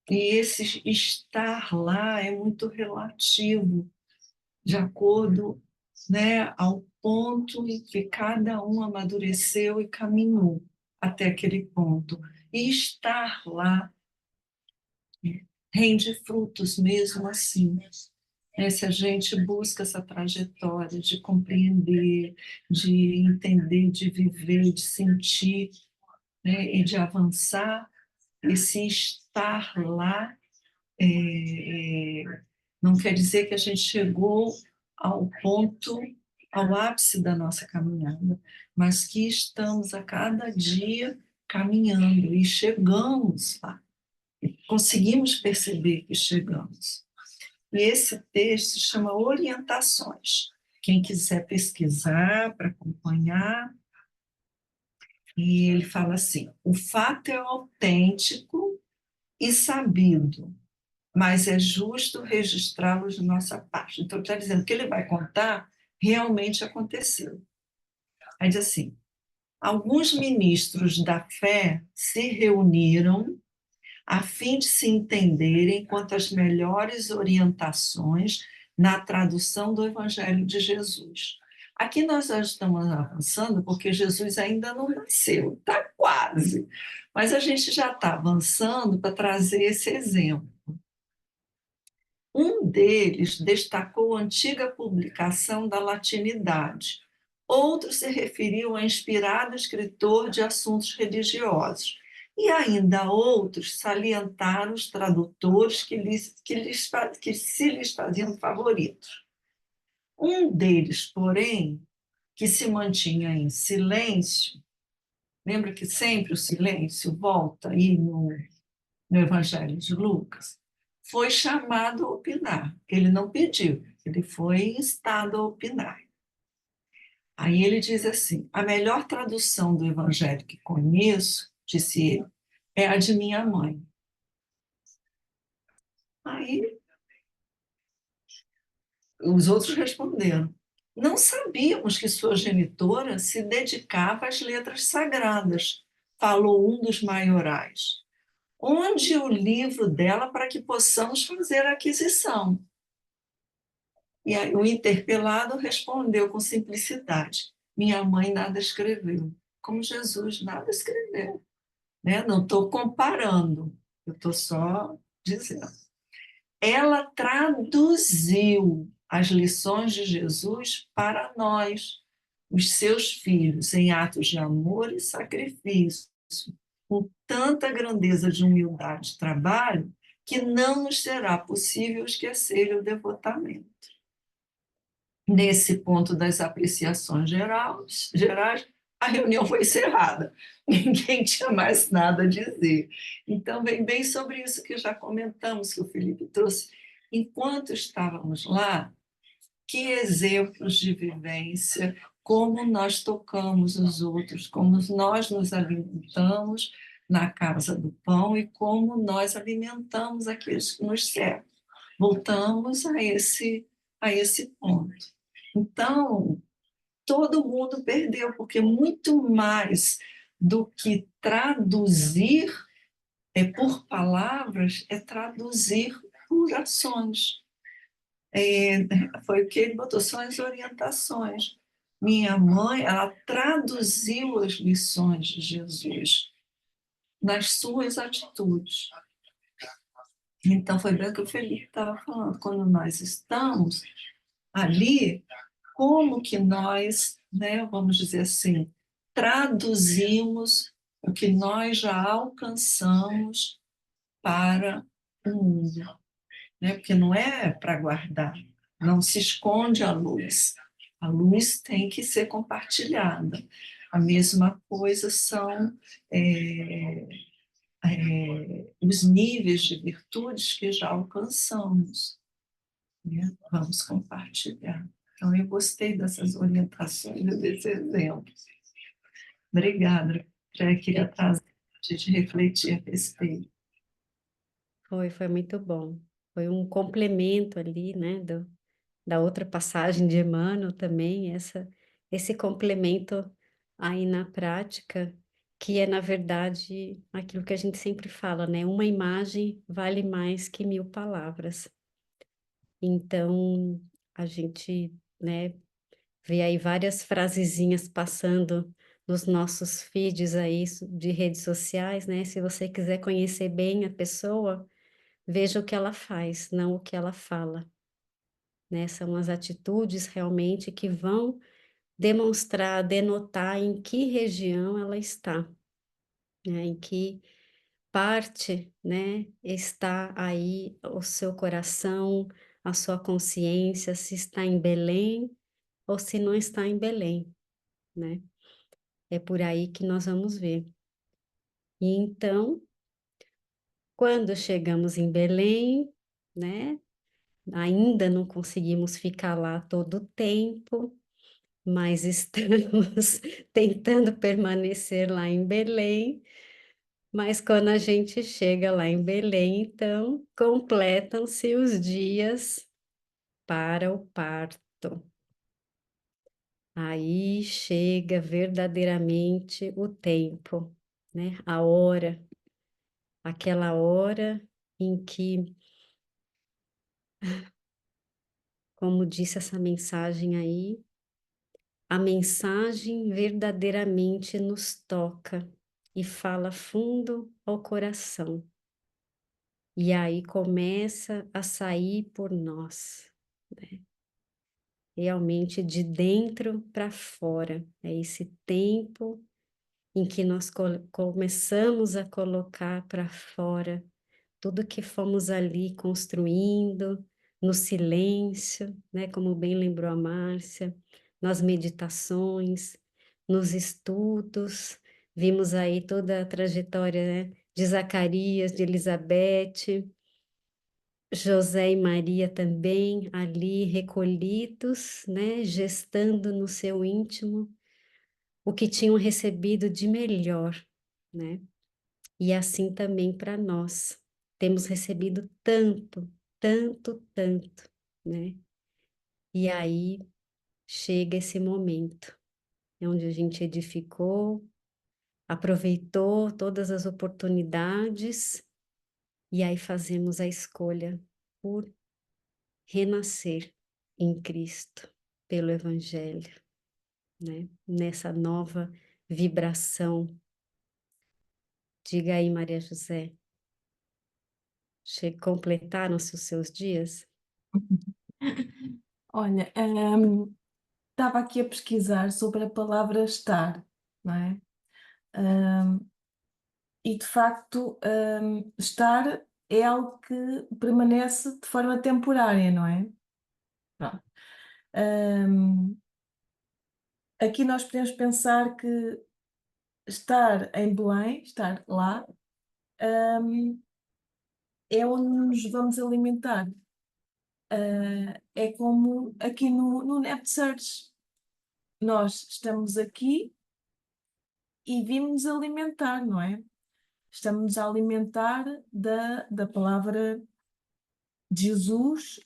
E esse estar lá é muito relativo, de acordo, né, ao ponto em que cada um amadureceu e caminhou até aquele ponto. E estar lá rende frutos mesmo assim. Se a gente busca essa trajetória de compreender, de entender, de viver, de sentir, né, e de avançar, esse estar lá não quer dizer que a gente chegou ao ponto, ao ápice da nossa caminhada, mas que estamos a cada dia caminhando e chegamos lá. Conseguimos perceber que chegamos. E esse texto se chama Orientações. Quem quiser pesquisar para acompanhar, e ele fala assim: o fato é autêntico e sabido, mas é justo registrá-los de nossa parte. Então, está dizendo que ele vai contar realmente aconteceu. Aí diz assim: alguns ministros da fé se reuniram a fim de se entenderem quanto às melhores orientações na tradução do Evangelho de Jesus. Aqui nós já estamos avançando porque Jesus ainda não nasceu, está quase, mas a gente já está avançando para trazer esse exemplo. Um deles destacou a antiga publicação da latinidade. Outro se referiu a inspirado escritor de assuntos religiosos. E ainda outros salientaram os tradutores que se lhes faziam favoritos. Um deles, porém, que se mantinha em silêncio, Lembra que sempre o silêncio volta aí no Evangelho de Lucas? Foi chamado a opinar. Ele não pediu, ele foi instado a opinar. Aí ele diz assim: a melhor tradução do Evangelho que conheço, disse ele, é a de minha mãe. Aí os outros responderam: não sabíamos que sua genitora se dedicava às letras sagradas, falou um dos maiorais. Onde o livro dela para que possamos fazer a aquisição? E aí o interpelado respondeu com simplicidade: minha mãe nada escreveu, como Jesus nada escreveu. Né? Não estou comparando, eu estou só dizendo. Ela traduziu as lições de Jesus para nós, os seus filhos, em atos de amor e sacrifício, com tanta grandeza de humildade e trabalho, que não nos será possível esquecer o devotamento. Nesse ponto das apreciações gerais, a reunião foi encerrada. Ninguém tinha mais nada a dizer. Então, vem bem sobre isso que já comentamos, que o Felipe trouxe. Enquanto estávamos lá, que exemplos de vivência, como nós tocamos os outros, como nós nos alimentamos na casa do pão e como nós alimentamos aqueles que nos servem. Voltamos a esse ponto. Então, todo mundo perdeu, porque muito mais do que traduzir por palavras, é traduzir por ações. Foi o que ele botou, são as orientações. Minha mãe, ela traduziu as lições de Jesus nas suas atitudes. Então, foi bem o que o Felipe estava falando. Quando nós estamos ali, como que nós, né, vamos dizer assim, traduzimos o que nós já alcançamos para o mundo, né? Porque não é para guardar, não se esconde a luz tem que ser compartilhada. A mesma coisa são os níveis de virtudes que já alcançamos, né? Vamos compartilhar. Então, eu gostei dessas orientações e desse exemplo. Obrigada. Já queria trazer a gente refletir a respeito. Foi muito bom. Foi um complemento ali, né, da outra passagem de Emmanuel também, esse complemento aí na prática, que é, na verdade, aquilo que a gente sempre fala, né? Uma imagem vale mais que 1000 palavras. Então, a gente, né, vê aí várias frasezinhas passando nos nossos feeds aí de redes sociais, né? Se você quiser conhecer bem a pessoa, veja o que ela faz, não o que ela fala, né? São as atitudes realmente que vão demonstrar, denotar em que região ela está, né? Em que parte, né, está aí o seu coração, a sua consciência, se está em Belém ou se não está em Belém, né? É por aí que nós vamos ver. E então, quando chegamos em Belém, né, ainda não conseguimos ficar lá todo o tempo, mas estamos tentando permanecer lá em Belém. Mas quando a gente chega lá em Belém, então, completam-se os dias para o parto. Aí chega verdadeiramente o tempo, né? A hora, aquela hora em que, como disse essa mensagem aí, a mensagem verdadeiramente nos toca e fala fundo ao coração. E aí começa a sair por nós, né? Realmente de dentro para fora. É esse tempo em que nós começamos a colocar para fora tudo que fomos ali construindo no silêncio, né? Como bem lembrou a Márcia, nas meditações, nos estudos, Vimos aí toda a trajetória, né, de Zacarias, de Elizabeth, José e Maria também ali recolhidos, né, gestando no seu íntimo o que tinham recebido de melhor, né? E assim também para nós. Temos recebido tanto, tanto, tanto, né? E aí chega esse momento, onde a gente edificou, aproveitou todas as oportunidades e aí fazemos a escolha por renascer em Cristo, pelo Evangelho, né? Nessa nova vibração. Diga aí, Maria José, completaram-se os seus dias? Olha, estava aqui a pesquisar sobre a palavra estar, não é? E de facto, estar é algo que permanece de forma temporária, não é? Pronto. Aqui nós podemos pensar que estar em Belém, estar lá, é onde nos vamos alimentar. É como aqui no NetSearch. Nós estamos aqui e vimos alimentar, não é? Estamos a alimentar da palavra de Jesus,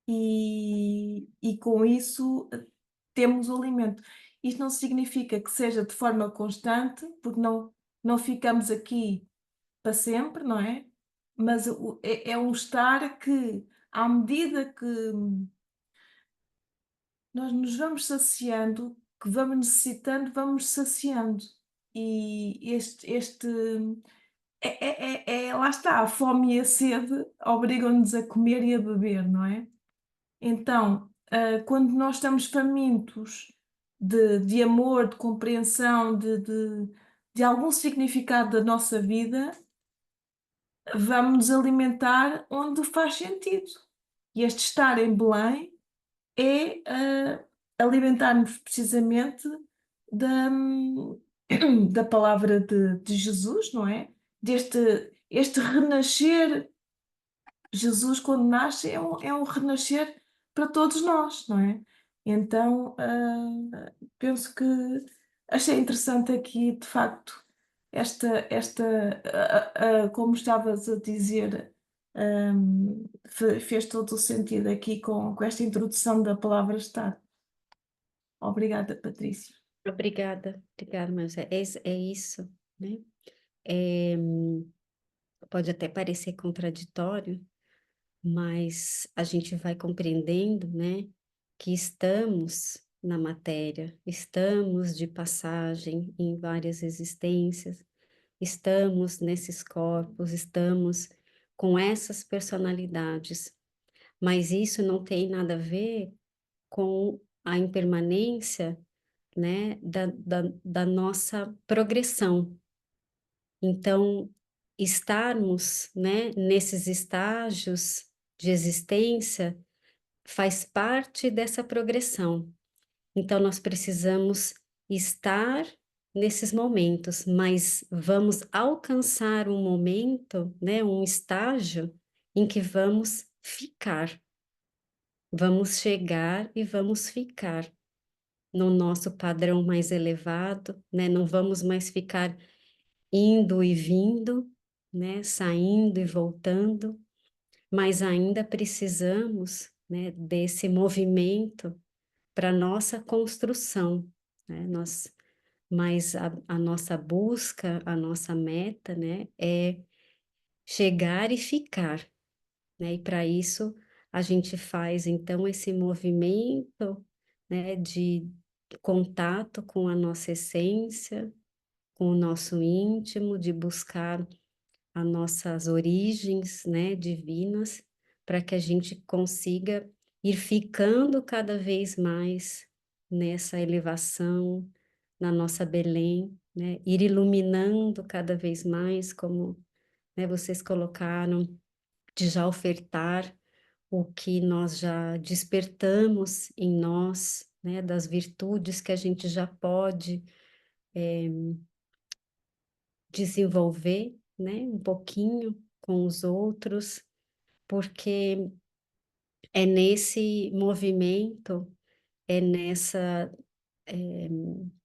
e com isso temos o alimento. Isto não significa que seja de forma constante, porque não ficamos aqui para sempre, não é? Mas é um estar que, à medida que nós nos vamos saciando, que vamos necessitando, vamos saciando. E lá está, a fome e a sede obrigam-nos a comer e a beber, não é? Então, quando nós estamos famintos de amor, de compreensão, de algum significado da nossa vida, vamos nos alimentar onde faz sentido. E este estar em Belém é alimentar-nos precisamente da, da palavra de Jesus, não é? Este renascer. Jesus, quando nasce, é um renascer para todos nós, não é? Então, penso que achei interessante aqui, de facto, como estavas a dizer, fez todo o sentido aqui com esta introdução da palavra estar. Obrigada, Patrícia. Obrigada, mas é isso, né? Pode até parecer contraditório, mas a gente vai compreendendo, né, que estamos na matéria, estamos de passagem em várias existências, estamos nesses corpos, estamos com essas personalidades, mas isso não tem nada a ver com a impermanência, né, da nossa progressão. Então, estarmos, né, nesses estágios de existência faz parte dessa progressão. Então, nós precisamos estar nesses momentos, mas vamos alcançar um momento, né, um estágio em que vamos ficar. Vamos chegar e vamos ficar no nosso padrão mais elevado, né? Não vamos mais ficar indo e vindo, né? Saindo e voltando, mas ainda precisamos, né, desse movimento para nossa construção, né? Mas a nossa busca, a nossa meta, né, é chegar e ficar, né? E para isso a gente faz então esse movimento, né, de contato com a nossa essência, com o nosso íntimo, de buscar as nossas origens, né, divinas, para que a gente consiga ir ficando cada vez mais nessa elevação, na nossa Belém, né, ir iluminando cada vez mais, como, né, vocês colocaram, de já ofertar o que nós já despertamos em nós, né, das virtudes que a gente já pode desenvolver, né, um pouquinho com os outros, porque é nesse movimento, é nessa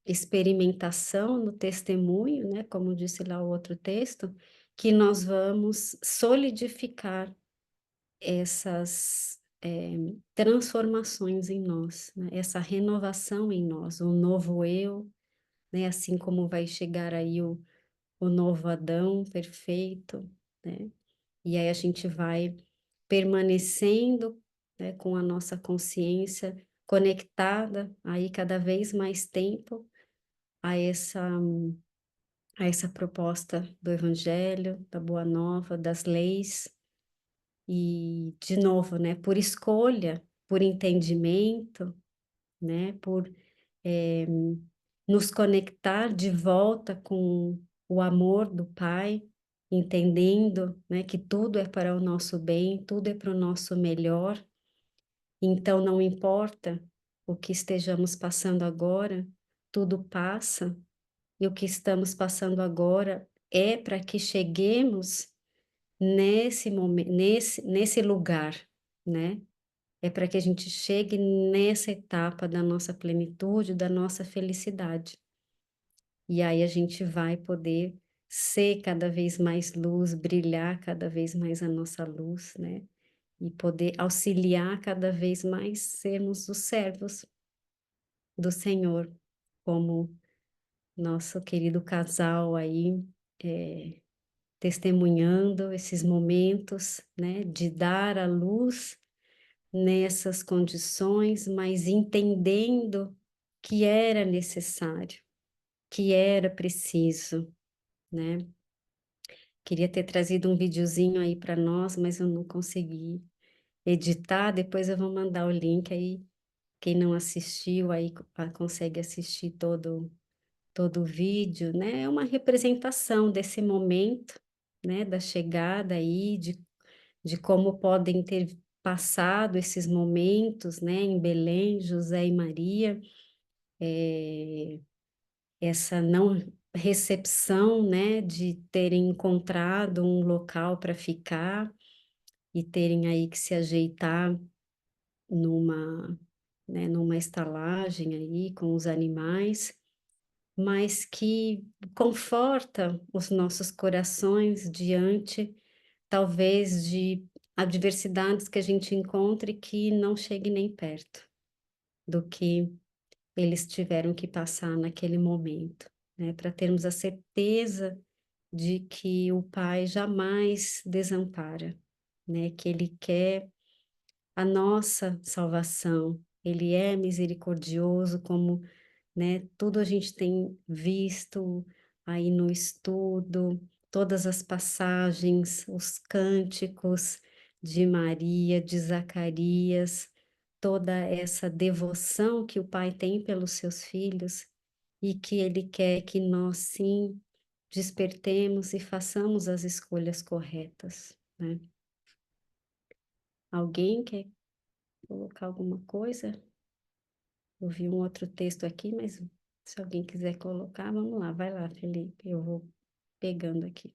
experimentação no testemunho, né, como disse lá o outro texto, que nós vamos solidificar essas transformações em nós, né, essa renovação em nós, o novo eu, né, assim como vai chegar aí o novo Adão perfeito, né? E aí a gente vai permanecendo, né, com a nossa consciência conectada aí cada vez mais tempo a essa proposta do Evangelho, da Boa Nova, das leis, e, de novo, né, por escolha, por entendimento, né, por eh, nos conectar de volta com o amor do Pai, entendendo, né, que tudo é para o nosso bem, tudo é para o nosso melhor. Então, não importa o que estejamos passando agora, tudo passa, e o que estamos passando agora é para que cheguemos nesse momento, nesse lugar, né? É para que a gente chegue nessa etapa da nossa plenitude, da nossa felicidade. E aí a gente vai poder ser cada vez mais luz, brilhar cada vez mais a nossa luz, né? E poder auxiliar cada vez mais sermos os servos do Senhor, como nosso querido casal aí, testemunhando esses momentos, né? De dar a luz nessas condições, mas entendendo que era necessário, que era preciso, né? Queria ter trazido um videozinho aí para nós, mas eu não consegui editar. Depois eu vou mandar o link aí. Quem não assistiu aí consegue assistir todo o vídeo, né? É uma representação desse momento, né? Da chegada aí, de como podem ter passado esses momentos, né? Em Belém, José e Maria, essa não recepção, né? De terem encontrado um local para ficar e terem aí que se ajeitar numa, né? Numa estalagem aí com os animais, mas que conforta os nossos corações diante, talvez, de adversidades que a gente encontre que não chegue nem perto do que eles tiveram que passar naquele momento, né? Para termos a certeza de que o Pai jamais desampara, né? Que Ele quer a nossa salvação, Ele é misericordioso, como, né, tudo a gente tem visto aí no estudo, todas as passagens, os cânticos de Maria, de Zacarias, toda essa devoção que o Pai tem pelos seus filhos e que Ele quer que nós, sim, despertemos e façamos as escolhas corretas, né? Alguém quer colocar alguma coisa? Eu vi um outro texto aqui, mas se alguém quiser colocar, vamos lá, vai lá, Felipe, eu vou pegando aqui.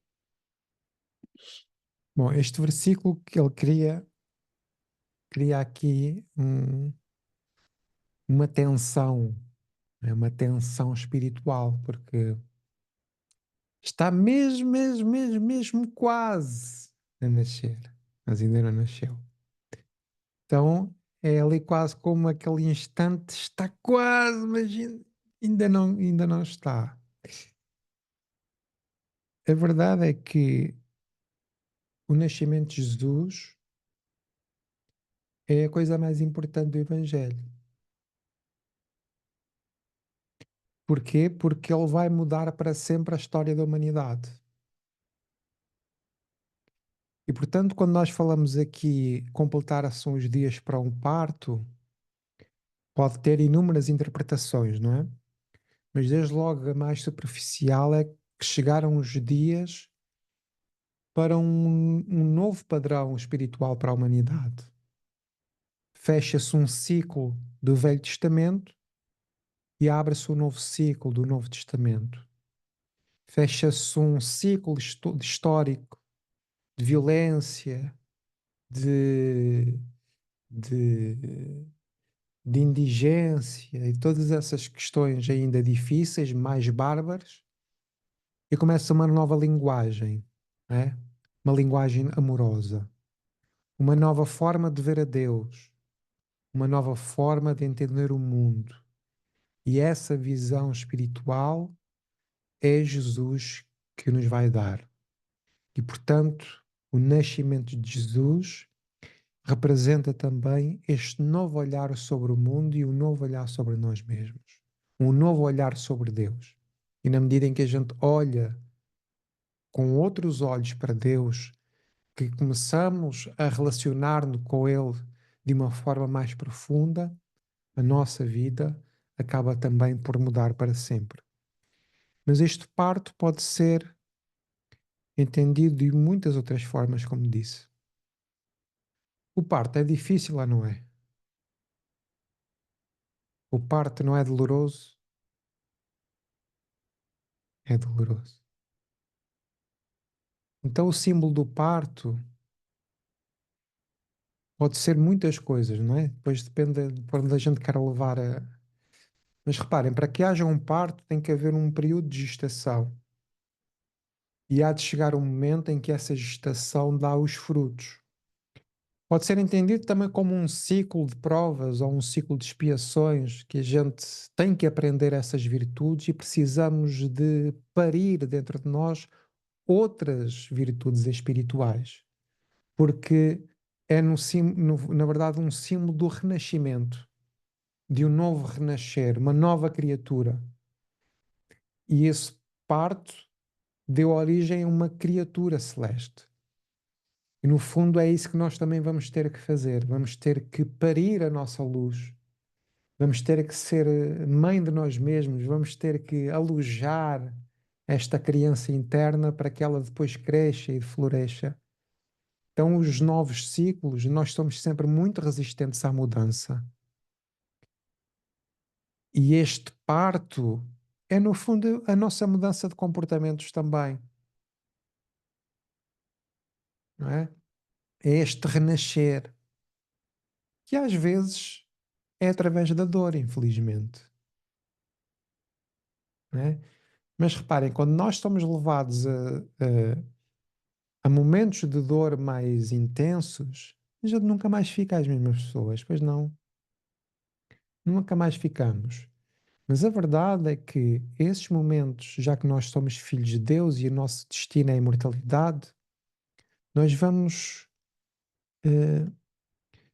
Bom, este versículo que ele cria aqui uma tensão, é uma tensão espiritual, porque está mesmo quase a nascer, mas ainda não nasceu. Então é ali quase como aquele instante, está quase, mas ainda não está. A verdade é que o nascimento de Jesus é a coisa mais importante do Evangelho. Porquê? Porque ele vai mudar para sempre a história da humanidade. E portanto, quando nós falamos aqui completar-se os dias para um parto, pode ter inúmeras interpretações, não é? Mas desde logo a mais superficial é que chegaram os dias para um novo padrão espiritual para a humanidade. Fecha-se um ciclo do Velho Testamento e abre-se um novo ciclo do Novo Testamento. Fecha-se um ciclo histórico de violência, de, de, de indigência e todas essas questões ainda difíceis, mais bárbaras, e começa uma nova linguagem, não é? Uma linguagem amorosa, uma nova forma de ver a Deus, uma nova forma de entender o mundo. E essa visão espiritual é Jesus que nos vai dar. E, portanto, o nascimento de Jesus representa também este novo olhar sobre o mundo e um novo olhar sobre nós mesmos. Um novo olhar sobre Deus. E na medida em que a gente olha com outros olhos para Deus, que começamos a relacionar-nos com Ele de uma forma mais profunda, a nossa vida acaba também por mudar para sempre. Mas este parto pode ser entendido de muitas outras formas, como disse. O parto é difícil ou não é? O parto não é doloroso? É doloroso. Então o símbolo do parto pode ser muitas coisas, não é? Depois depende de onde a gente quer levar a... Mas reparem, para que haja um parto tem que haver um período de gestação. E há de chegar um momento em que essa gestação dá os frutos. Pode ser entendido também como um ciclo de provas ou um ciclo de expiações que a gente tem que aprender essas virtudes e precisamos de parir dentro de nós outras virtudes espirituais, porque é na verdade um símbolo do renascimento, de um novo renascer, uma nova criatura. E esse parto deu origem a uma criatura celeste. E no fundo é isso que nós também vamos ter que fazer. Vamos ter que parir a nossa luz. Vamos ter que ser mãe de nós mesmos. Vamos ter que alojar esta criança interna para que ela depois cresça e floresça. Então, os novos ciclos, nós somos sempre muito resistentes à mudança. E este parto é, no fundo, a nossa mudança de comportamentos também. Não é? É este renascer, que às vezes é através da dor, infelizmente. Não é? Mas reparem, quando nós estamos levados a momentos de dor mais intensos, a gente nunca mais fica as mesmas pessoas, pois não? Nunca mais ficamos. Mas a verdade é que esses momentos, já que nós somos filhos de Deus e o nosso destino é a imortalidade, nós vamos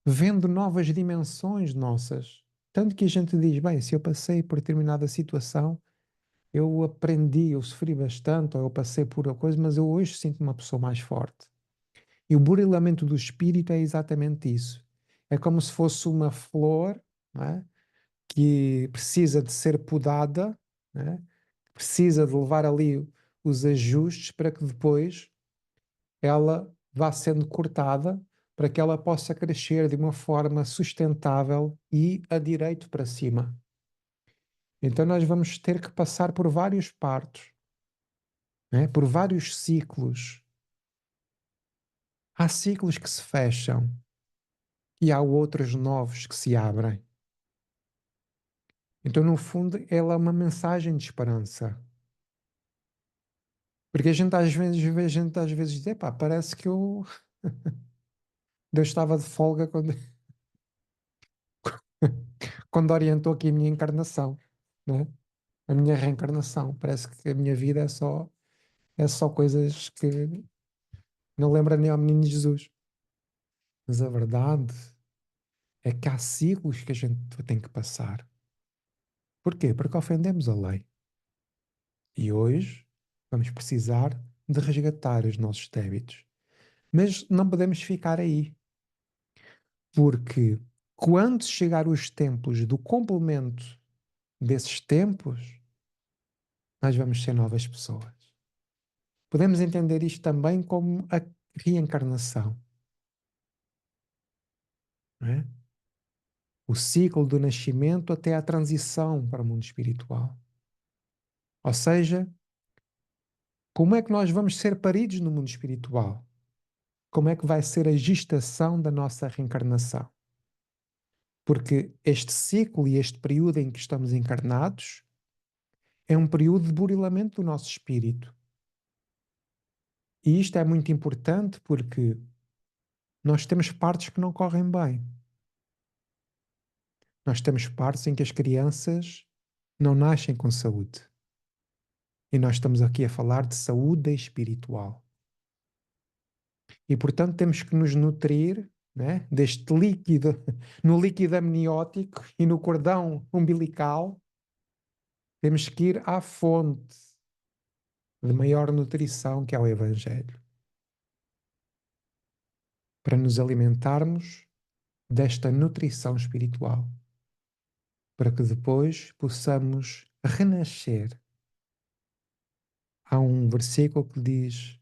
vendo novas dimensões nossas. Tanto que a gente diz, bem, se eu passei por determinada situação, eu aprendi, eu sofri bastante, ou eu passei por uma coisa, mas eu hoje sinto-me uma pessoa mais forte. E o burilamento do espírito é exatamente isso. É como se fosse uma flor, não é? Que precisa de ser podada, não é? Precisa de levar ali os ajustes para que depois ela vá sendo cortada para que ela possa crescer de uma forma sustentável e a direito para cima. Então nós vamos ter que passar por vários partos, né? Por vários ciclos. Há ciclos que se fecham e há outros novos que se abrem. Então, no fundo, ela é uma mensagem de esperança. Porque a gente às vezes vê gente às vezes dizer, pá, parece que Deus estava de folga quando orientou aqui a minha encarnação, né? A minha reencarnação. Parece que a minha vida é só coisas que não lembra nem ao menino Jesus. Mas a verdade é que há ciclos que a gente tem que passar. Porquê? Porque ofendemos a lei. E hoje vamos precisar de resgatar os nossos débitos. Mas não podemos ficar aí. Porque quando chegar os tempos do complemento desses tempos, nós vamos ser novas pessoas. Podemos entender isto também como a reencarnação. Não é? o ciclo do nascimento até a transição para o mundo espiritual. Ou seja, como é que nós vamos ser paridos no mundo espiritual? Como é que vai ser a gestação da nossa reencarnação? Porque este ciclo e este período em que estamos encarnados é um período de burilamento do nosso espírito. E isto é muito importante porque nós temos partes que não correm bem. Nós temos partes em que as crianças não nascem com saúde. E nós estamos aqui a falar de saúde espiritual. E, portanto, temos que nos nutrir, né, deste líquido, no líquido amniótico e no cordão umbilical. Temos que ir à fonte de maior nutrição, que é o Evangelho, para nos alimentarmos desta nutrição espiritual, para que depois possamos renascer. Há um versículo que diz,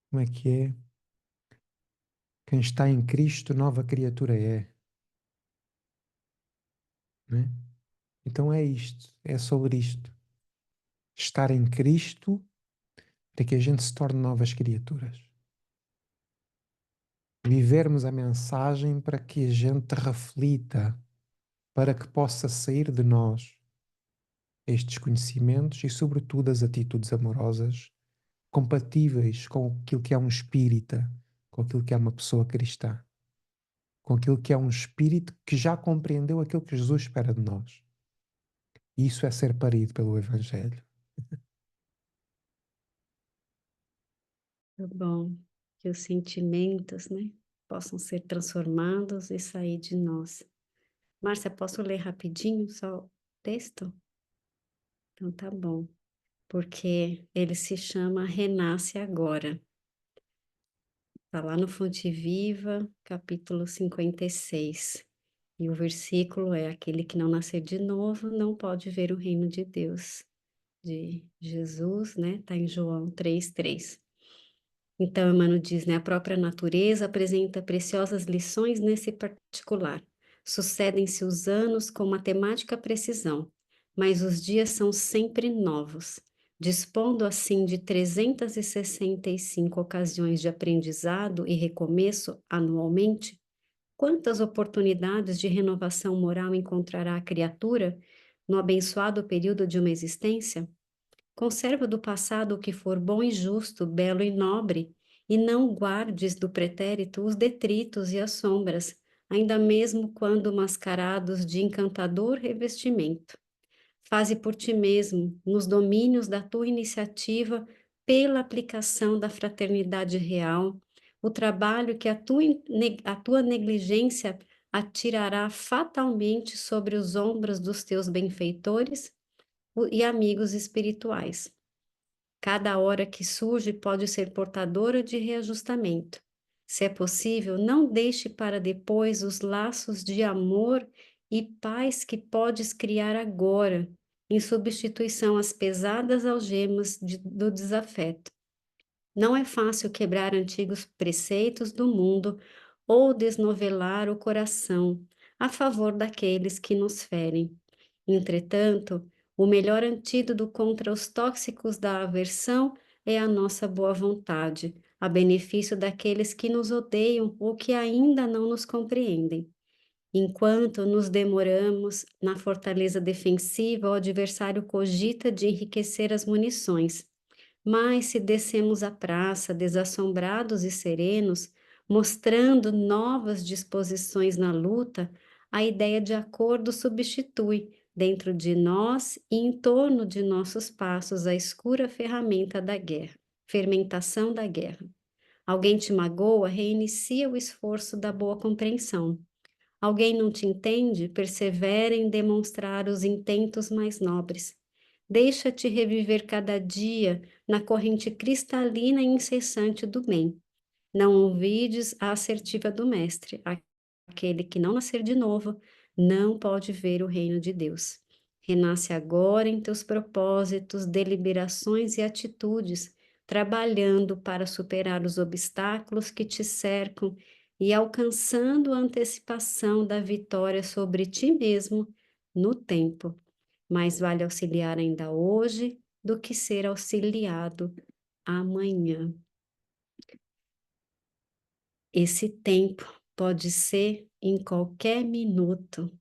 como é que é? Quem está em Cristo, nova criatura é. Né? Então é isto, é sobre isto. Estar em Cristo para que a gente se torne novas criaturas. Vivermos a mensagem para que a gente reflita, para que possa sair de nós estes conhecimentos e, sobretudo, as atitudes amorosas compatíveis com aquilo que é um espírita, com aquilo que é uma pessoa cristã, com aquilo que é um espírito que já compreendeu aquilo que Jesus espera de nós. Isso é ser parido pelo Evangelho. Tá bom. Que os sentimentos, né, possam ser transformados e sair de nós. Márcia, posso ler rapidinho só o texto? Então tá bom. Porque ele se chama Renasce Agora. Está lá no Fonte Viva, capítulo 56. E o versículo é: aquele que não nascer de novo não pode ver o reino de Deus. De Jesus, né? Está em João 3:3. Então, Emmanuel diz, né? A própria natureza apresenta preciosas lições nesse particular. Sucedem-se os anos com matemática precisão, mas os dias são sempre novos. Dispondo assim de 365 ocasiões de aprendizado e recomeço anualmente, quantas oportunidades de renovação moral encontrará a criatura no abençoado período de uma existência? Conserva do passado o que for bom e justo, belo e nobre, e não guardes do pretérito os detritos e as sombras, ainda mesmo quando mascarados de encantador revestimento. Faze por ti mesmo, nos domínios da tua iniciativa, pela aplicação da fraternidade real, o trabalho que a tua negligência atirará fatalmente sobre os ombros dos teus benfeitores e amigos espirituais. Cada hora que surge pode ser portadora de reajustamento. Se é possível, não deixe para depois os laços de amor e paz que podes criar agora, em substituição às pesadas algemas do desafeto. Não é fácil quebrar antigos preceitos do mundo ou desnovelar o coração a favor daqueles que nos ferem. Entretanto, o melhor antídoto contra os tóxicos da aversão é a nossa boa vontade, a benefício daqueles que nos odeiam ou que ainda não nos compreendem. Enquanto nos demoramos na fortaleza defensiva, o adversário cogita de enriquecer as munições. Mas se descemos a praça, desassombrados e serenos, mostrando novas disposições na luta, a ideia de acordo substitui, dentro de nós e em torno de nossos passos, a escura ferramenta da guerra, fermentação da guerra. Alguém te magoa, reinicia o esforço da boa compreensão. Alguém não te entende, persevera em demonstrar os intentos mais nobres. Deixa-te reviver cada dia na corrente cristalina e incessante do bem. Não ouvides a assertiva do Mestre. Aquele que não nascer de novo não pode ver o reino de Deus. Renasce agora em teus propósitos, deliberações e atitudes, trabalhando para superar os obstáculos que te cercam e alcançando a antecipação da vitória sobre ti mesmo no tempo. Mais vale auxiliar ainda hoje do que ser auxiliado amanhã. Esse tempo pode ser em qualquer minuto,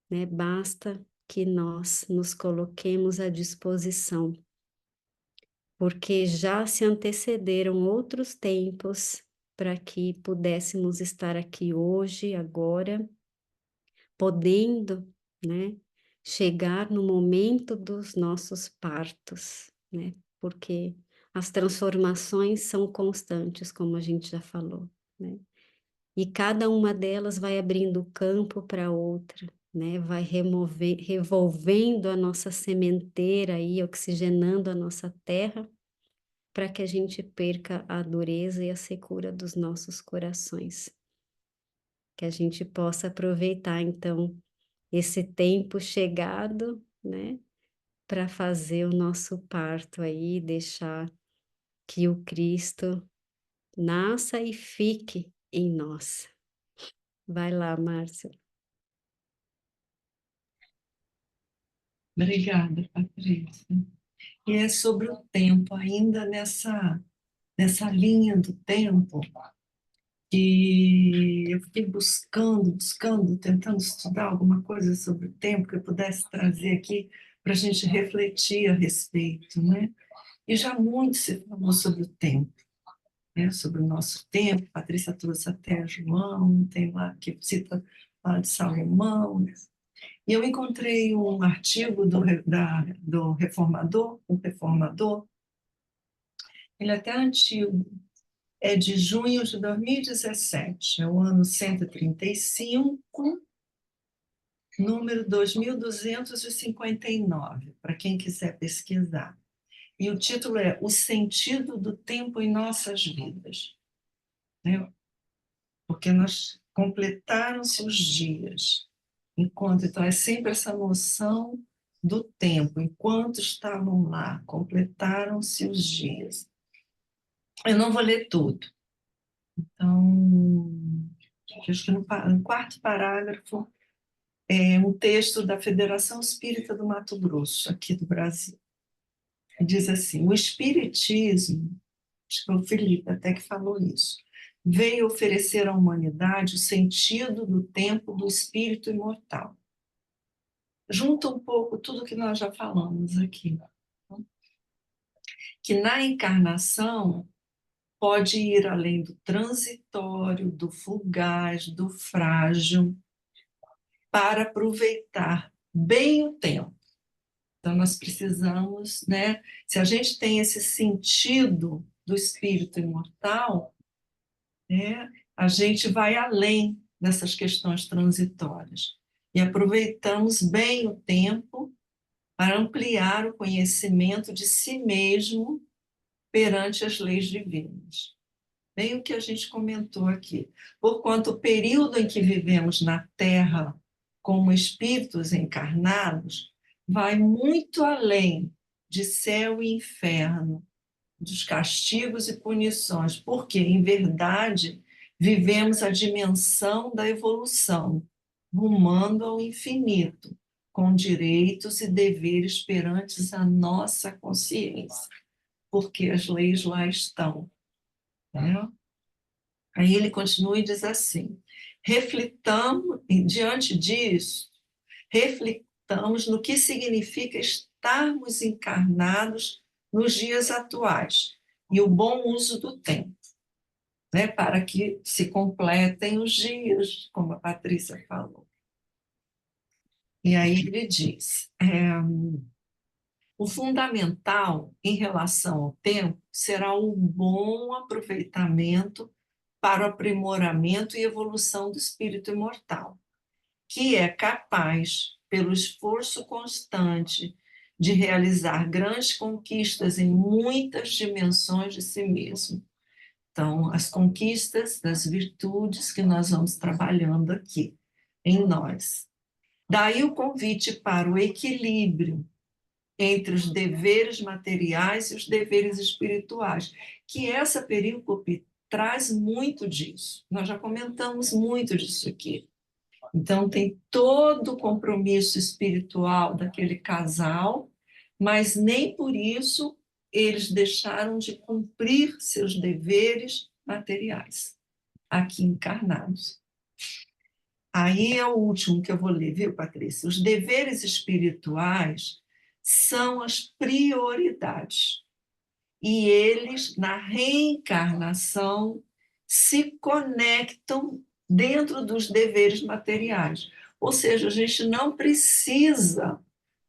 né? Basta que nós nos coloquemos à disposição, porque já se antecederam outros tempos para que pudéssemos estar aqui hoje, agora, podendo, né, chegar no momento dos nossos partos, né? Porque as transformações são constantes, como a gente já falou, né? E cada uma delas vai abrindo campo para outra, né? Vai revolvendo a nossa sementeira aí, oxigenando a nossa terra, para que a gente perca a dureza e a secura dos nossos corações. Que a gente possa aproveitar, então, esse tempo chegado, né? Para fazer o nosso parto aí, deixar que o Cristo nasça e fique em nós. Vai lá, Márcia. Obrigada, Patrícia. E é sobre o tempo, ainda nessa linha do tempo, que eu fiquei buscando, tentando estudar alguma coisa sobre o tempo que eu pudesse trazer aqui para a gente refletir a respeito, né? E já muito se falou sobre o tempo, né? Sobre o nosso tempo. A Patrícia trouxe até João, tem lá que cita lá de Salomão. E eu encontrei um artigo do Reformador, um reformador, ele é até antigo, é de junho de 2017, é o ano 135, número 2259, para quem quiser pesquisar. E o título é O Sentido do Tempo em Nossas Vidas. Né? Porque completaram-se os dias. Então, é sempre essa noção do tempo. Enquanto estavam lá, completaram-se os dias. Eu não vou ler tudo. Então, acho que no quarto parágrafo é um texto da Federação Espírita do Mato Grosso, aqui do Brasil. Diz assim: o Espiritismo, acho que foi o Felipe até que falou isso, veio oferecer à humanidade o sentido do tempo do espírito imortal. Junta um pouco tudo que nós já falamos aqui. Que na encarnação pode ir além do transitório, do fugaz, do frágil, para aproveitar bem o tempo. Então, nós precisamos, né? Se a gente tem esse sentido do espírito imortal, né, a gente vai além dessas questões transitórias e aproveitamos bem o tempo para ampliar o conhecimento de si mesmo perante as leis divinas. Bem o que a gente comentou aqui. Porquanto o período em que vivemos na Terra como espíritos encarnados vai muito além de céu e inferno, dos castigos e punições, porque, em verdade, vivemos a dimensão da evolução, rumando ao infinito, com direitos e deveres perante a nossa consciência, porque as leis lá estão. Né? Aí ele continua e diz assim: reflitamos, e diante disso, reflitamos no que significa estarmos encarnados nos dias atuais e o bom uso do tempo, né, para que se completem os dias, como a Patrícia falou. E aí ele diz: o fundamental em relação ao tempo será o bom aproveitamento para o aprimoramento e evolução do espírito imortal, que é capaz, pelo esforço constante, de realizar grandes conquistas em muitas dimensões de si mesmo. Então, as conquistas das virtudes que nós vamos trabalhando aqui, em nós. Daí o convite para o equilíbrio entre os deveres materiais e os deveres espirituais, que essa perícope traz muito disso. Nós já comentamos muito disso aqui. Então, tem todo o compromisso espiritual daquele casal, mas nem por isso eles deixaram de cumprir seus deveres materiais, aqui encarnados. Aí é o último que eu vou ler, viu, Patrícia? Os deveres espirituais são as prioridades. E eles, na reencarnação, se conectam dentro dos deveres materiais. Ou seja, a gente não precisa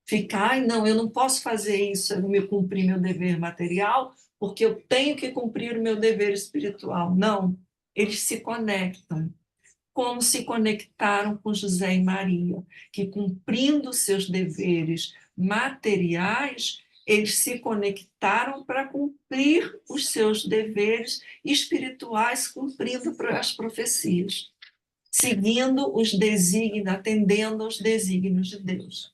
ficar, não, eu não posso fazer isso, eu me cumprir meu dever material, porque eu tenho que cumprir o meu dever espiritual. Não, eles se conectam, como se conectaram com José e Maria, que cumprindo seus deveres materiais, eles se conectaram para cumprir os seus deveres espirituais, cumprindo as profecias, seguindo os desígnios, atendendo aos desígnios de Deus.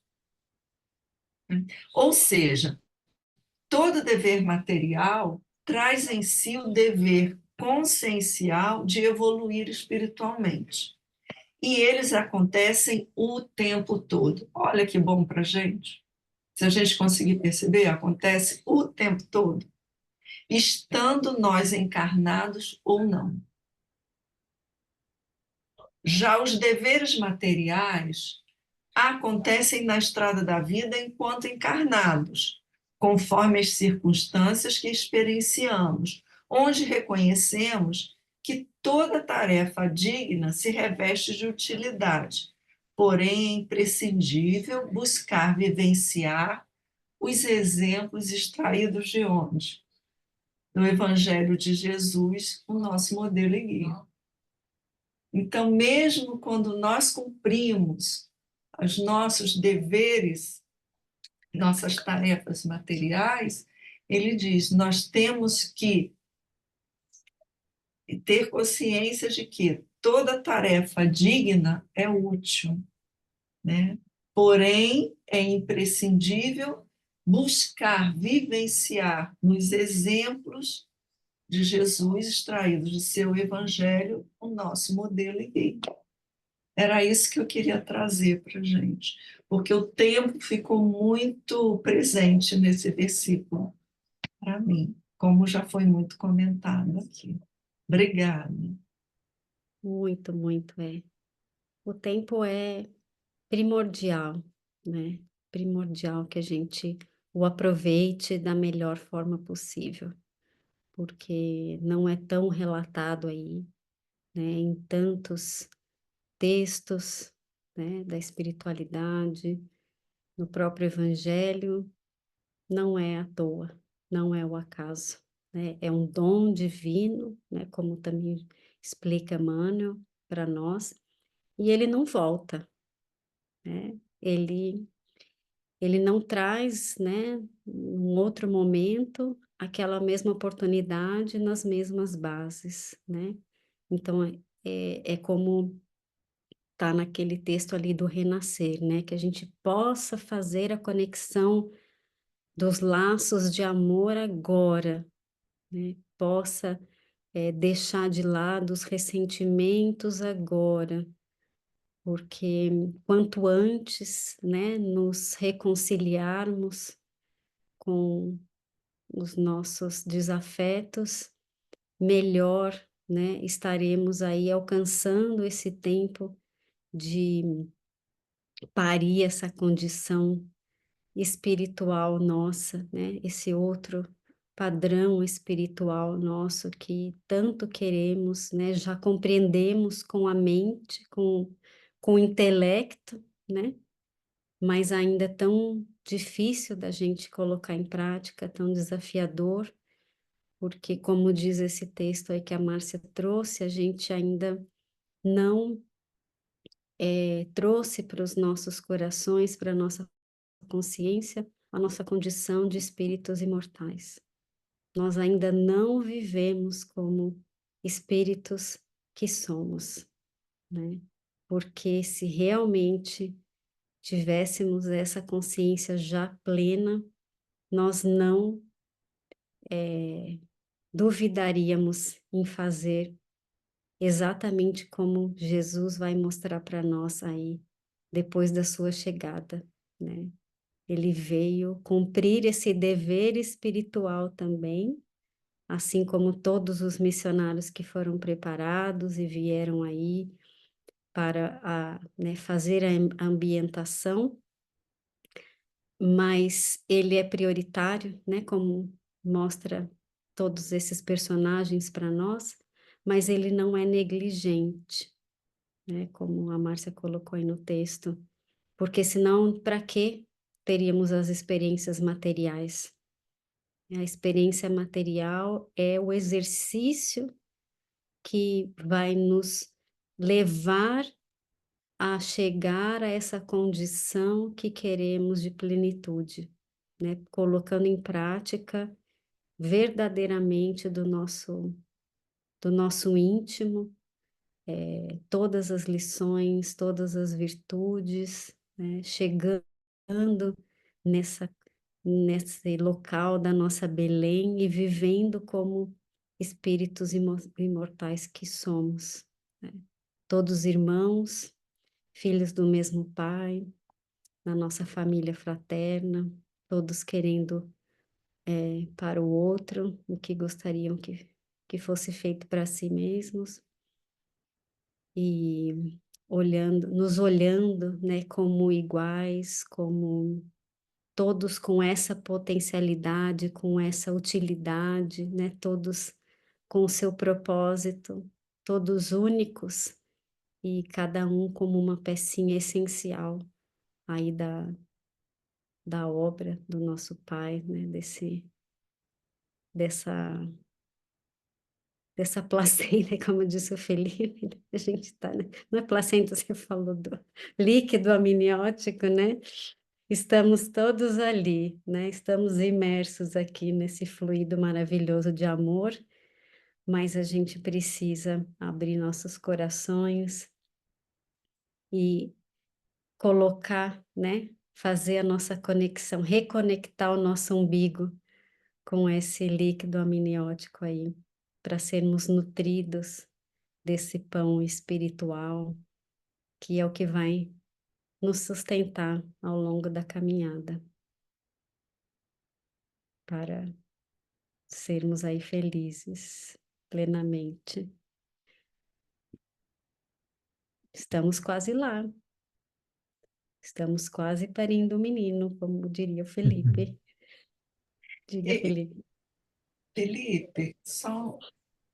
Ou seja, todo dever material traz em si o dever consciencial de evoluir espiritualmente. E eles acontecem o tempo todo. Olha que bom para a gente. Se a gente conseguir perceber, acontece o tempo todo, estando nós encarnados ou não. Já os deveres materiais acontecem na estrada da vida enquanto encarnados, conforme as circunstâncias que experienciamos, onde reconhecemos que toda tarefa digna se reveste de utilidade, porém é imprescindível buscar vivenciar os exemplos extraídos de onde? Do Evangelho de Jesus, o nosso modelo e guia. Então, mesmo quando nós cumprimos os nossos deveres, nossas tarefas materiais, ele diz, nós temos que ter consciência de que toda tarefa digna é útil, né? Porém, é imprescindível buscar vivenciar nos exemplos de Jesus extraídos de seu evangelho o nosso modelo e guia. Era isso que eu queria trazer para a gente, porque o tempo ficou muito presente nesse versículo para mim, como já foi muito comentado aqui. Obrigada. Muito, muito, é. O tempo é primordial, né? Primordial que a gente o aproveite da melhor forma possível, porque não é tão relatado aí, né, em tantos textos, né, da espiritualidade, no próprio Evangelho, não é à toa, não é o acaso, né? É um dom divino, né, como também explica Emmanuel para nós, e ele não volta, né? Ele não traz, né, num outro momento, aquela mesma oportunidade nas mesmas bases, né? Então, é como tá naquele texto ali do renascer, né? Que a gente possa fazer a conexão dos laços de amor agora, né? Possa deixar de lado os ressentimentos agora, porque quanto antes, né, nos reconciliarmos com os nossos desafetos, melhor, né, estaremos aí alcançando esse tempo de parir essa condição espiritual nossa, né, esse outro padrão espiritual nosso que tanto queremos, né, já compreendemos com a mente, com o intelecto, né, mas ainda é tão difícil da gente colocar em prática, tão desafiador, porque como diz esse texto aí que a Márcia trouxe, a gente ainda não trouxe para os nossos corações, para a nossa consciência, a nossa condição de espíritos imortais. Nós ainda não vivemos como espíritos que somos, né? Porque se realmente tivéssemos essa consciência já plena, nós não duvidaríamos em fazer exatamente como Jesus vai mostrar para nós aí, depois da sua chegada, né? Ele veio cumprir esse dever espiritual também, assim como todos os missionários que foram preparados e vieram aí para né, fazer a ambientação, mas ele é prioritário, né, como mostra todos esses personagens para nós, mas ele não é negligente, né, como a Márcia colocou aí no texto, porque senão para que teríamos as experiências materiais? A experiência material é o exercício que vai nos levar a chegar a essa condição que queremos de plenitude, né? Colocando em prática verdadeiramente do nosso íntimo, todas as lições, todas as virtudes, né? Chegando nessa, nesse local da nossa Belém e vivendo como espíritos imortais que somos, né? Todos irmãos, filhos do mesmo Pai, na nossa família fraterna, todos querendo para o outro o que gostariam que fosse feito para si mesmos e nos olhando, né, como iguais, como todos com essa potencialidade, com essa utilidade, né, todos com o seu propósito, todos únicos e cada um como uma pecinha essencial aí da obra do nosso Pai, né, dessa, dessa placenta, como disse o Felipe, né, a gente está, né? Não é placenta, você falou do líquido amniótico, né? Estamos todos ali, né? Estamos imersos aqui nesse fluido maravilhoso de amor, mas a gente precisa abrir nossos corações e colocar, né? Fazer a nossa conexão, reconectar o nosso umbigo com esse líquido amniótico aí, para sermos nutridos desse pão espiritual, que é o que vai nos sustentar ao longo da caminhada, para sermos aí felizes plenamente. Estamos quase lá, estamos quase parindo o menino, como diria o Felipe. Diga, E, Felipe. Felipe, só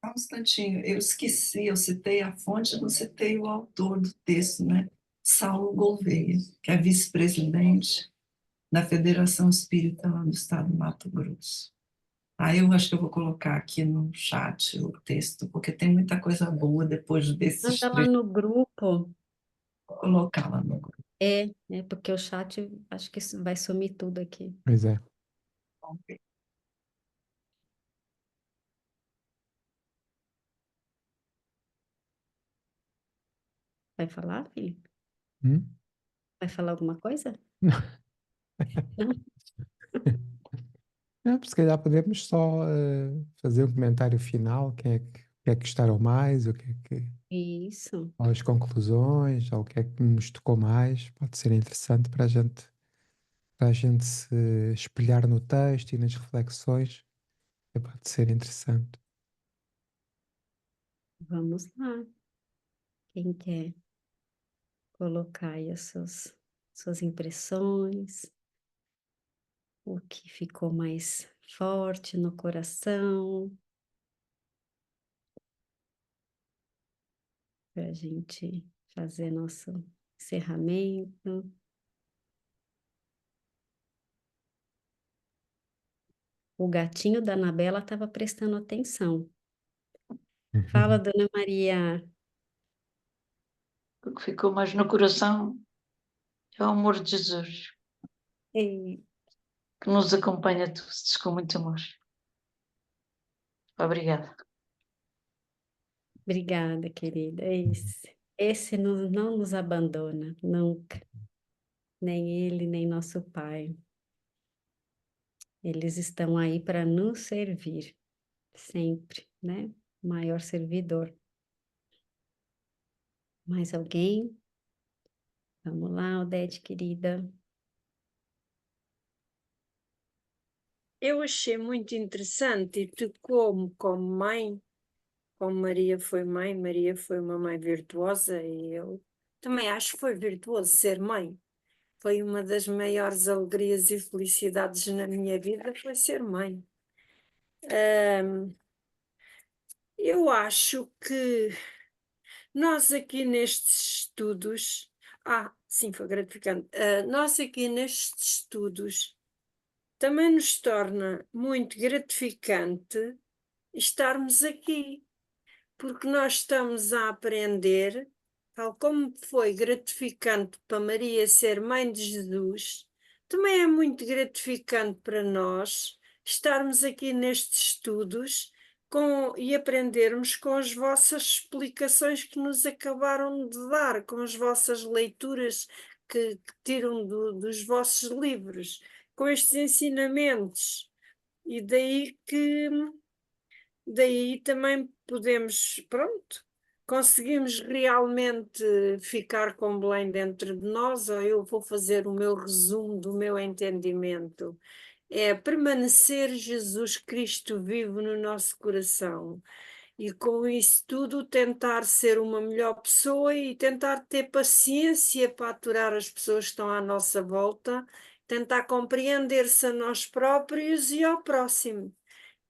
um instantinho, eu esqueci, eu citei a fonte, não citei o autor do texto, né? Saulo Gouveia, que é vice-presidente da Federação Espírita lá do estado do Mato Grosso. Aí eu acho que eu vou colocar aqui no chat o texto, porque tem muita coisa boa depois desses Manda lá trechos. no grupo. Vou colocar lá no grupo. É porque o chat, acho que vai sumir tudo aqui. Pois é. Vai falar, Felipe? Hum? Vai falar alguma coisa? Não? Não, se calhar podemos só fazer um comentário final, quem é que gostaram mais, o que é que, Isso. ou as conclusões, ou o que é que nos tocou mais, pode ser interessante para a gente se espelhar no texto e nas reflexões, pode ser interessante. Vamos lá. Quem quer colocar aí as suas impressões, o que ficou mais forte no coração, para a gente fazer nosso encerramento. O gatinho da Anabela estava prestando atenção. Fala, Dona Maria. O que ficou mais no coração é o amor de Jesus, Ei, que nos acompanha todos com muito amor. Obrigada. obrigada, querida. Esse não nos abandona, nunca. Nem ele, nem nosso Pai. Eles estão aí para nos servir. sempre, né? Maior servidor. Mais alguém? Vamos lá, Odete, querida. Eu achei muito interessante e tu como mãe, como Maria foi mãe, Maria foi uma mãe virtuosa e eu também acho que foi virtuoso ser mãe. Foi uma das maiores alegrias e felicidades na minha vida, foi ser mãe. Eu acho que nós aqui nestes estudos, sim, foi gratificante. Nós aqui nestes estudos também nos torna muito gratificante estarmos aqui, porque nós estamos a aprender, tal como foi gratificante para Maria ser mãe de Jesus, também é muito gratificante para nós estarmos aqui nestes estudos e aprendermos com as vossas explicações que nos acabaram de dar, com as vossas leituras que tiram dos vossos livros, com estes ensinamentos. E daí também podemos, pronto, conseguimos realmente ficar com Belém dentro de nós, ou eu vou fazer o meu resumo do meu entendimento. É permanecer Jesus Cristo vivo no nosso coração. E com isso tudo tentar ser uma melhor pessoa e tentar ter paciência para aturar as pessoas que estão à nossa volta, tentar compreender-se a nós próprios e ao próximo.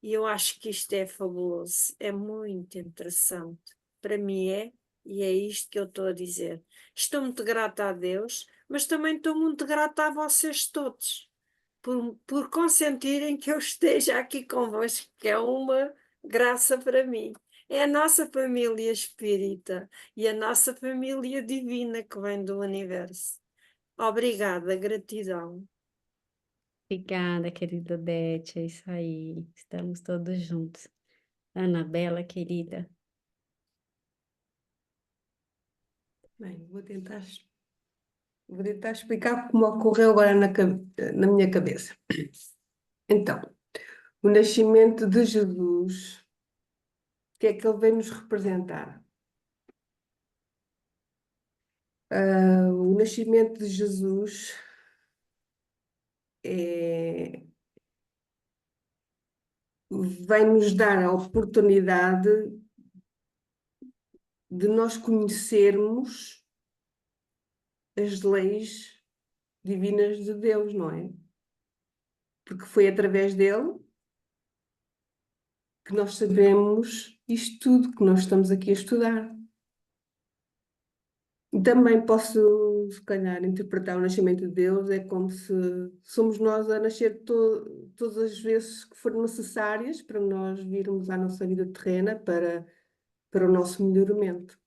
E eu acho que isto é fabuloso, é muito interessante. Para mim é, e é isto que eu estou a dizer. Estou muito grata a Deus, mas também estou muito grata a vocês todos, por consentirem que eu esteja aqui convosco, que é uma graça para mim. É a nossa família espírita e a nossa família divina que vem do universo. Obrigada, gratidão. Obrigada, querida Odete, é isso aí. Estamos todos juntos. Anabela, querida. Bem, vou tentar explicar como ocorreu agora na minha cabeça. Então, o nascimento de Jesus, o que é que ele veio nos representar? O nascimento de Jesus vai nos dar a oportunidade de nós conhecermos as leis divinas de Deus, não é? Porque foi através dele que nós sabemos isto tudo que nós estamos aqui a estudar. Também posso, se calhar, interpretar o nascimento de Deus é como se somos nós a nascer todas as vezes que forem necessárias para nós virmos à nossa vida terrena para o nosso melhoramento.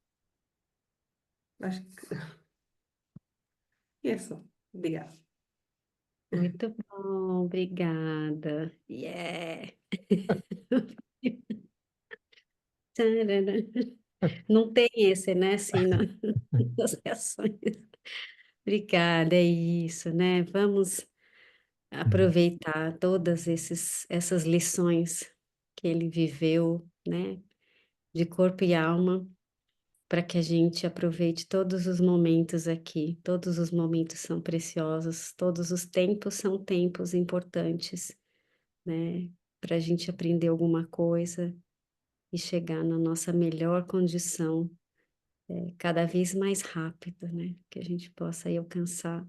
Acho que é só. Obrigada. Muito bom, obrigada. Yeah! Tarará. Não tem esse, né, assim, nas reações. Obrigada, é isso, né? Vamos aproveitar todas essas lições que ele viveu, né, de corpo e alma, para que a gente aproveite todos os momentos aqui. Todos os momentos são preciosos, todos os tempos são tempos importantes, né, para a gente aprender alguma coisa e chegar na nossa melhor condição, cada vez mais rápido, né, que a gente possa aí alcançar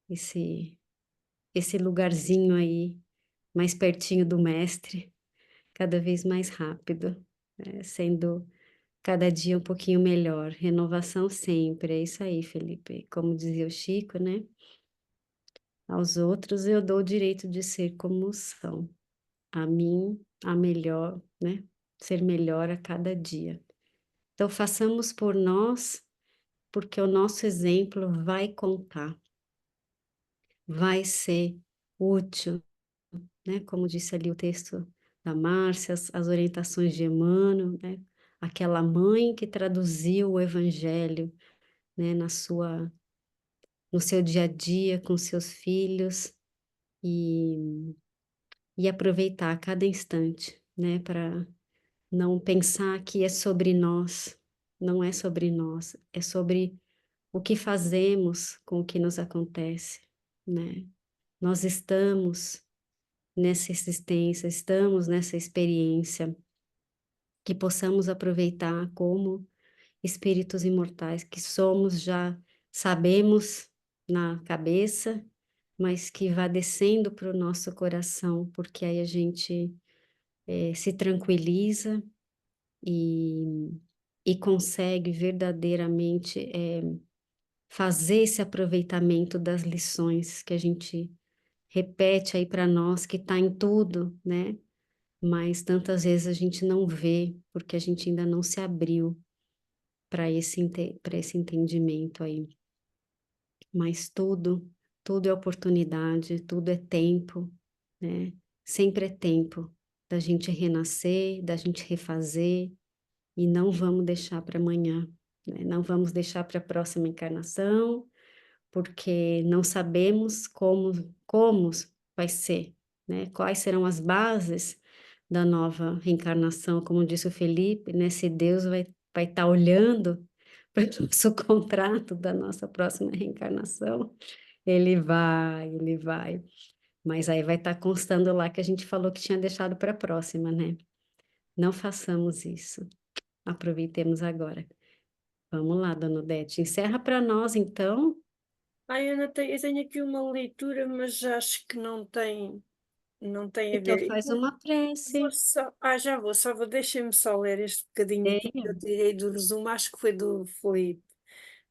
esse lugarzinho aí, mais pertinho do mestre, cada vez mais rápido, sendo cada dia um pouquinho melhor. Renovação sempre, é isso aí, Felipe. Como dizia o Chico, né? Aos outros eu dou o direito de ser como são. A mim, a melhor, né? Ser melhor a cada dia. Então, façamos por nós, porque o nosso exemplo vai contar, vai ser útil, né? Como disse ali o texto da Márcia, as orientações de Emmanuel, né? Aquela mãe que traduziu o Evangelho, né? No seu dia a dia com seus filhos e aproveitar cada instante, né? Para não pensar que é sobre nós, não é sobre nós, é sobre o que fazemos com o que nos acontece, né? Nós estamos nessa existência, estamos nessa experiência, que possamos aproveitar como espíritos imortais que somos, já sabemos na cabeça, mas que vá descendo para o nosso coração, porque aí a gente se tranquiliza e, e consegue verdadeiramente fazer esse aproveitamento das lições que a gente repete aí para nós, que está em tudo, né? Mas tantas vezes a gente não vê, porque a gente ainda não se abriu para esse entendimento aí. Mas tudo é oportunidade, tudo é tempo, né? Sempre é tempo da gente renascer, da gente refazer, e não vamos deixar para amanhã, né? Não vamos deixar para a próxima encarnação, porque não sabemos como vai ser, né? Quais serão as bases da nova reencarnação, como disse o Felipe, né? Se Deus vai estar olhando para o nosso contrato da nossa próxima reencarnação, ele vai. Mas aí vai estar constando lá que a gente falou que tinha deixado para a próxima, né? Não façamos isso. Aproveitemos agora. Vamos lá, dona Odete. Encerra para nós, então. Ai, Ana, eu tenho aqui uma leitura, mas acho que não tem a Então ver. faz uma Vou prece. só, já vou, deixem-me só ler este bocadinho aqui que Tenha. eu tirei do resumo, acho que foi do Filipe.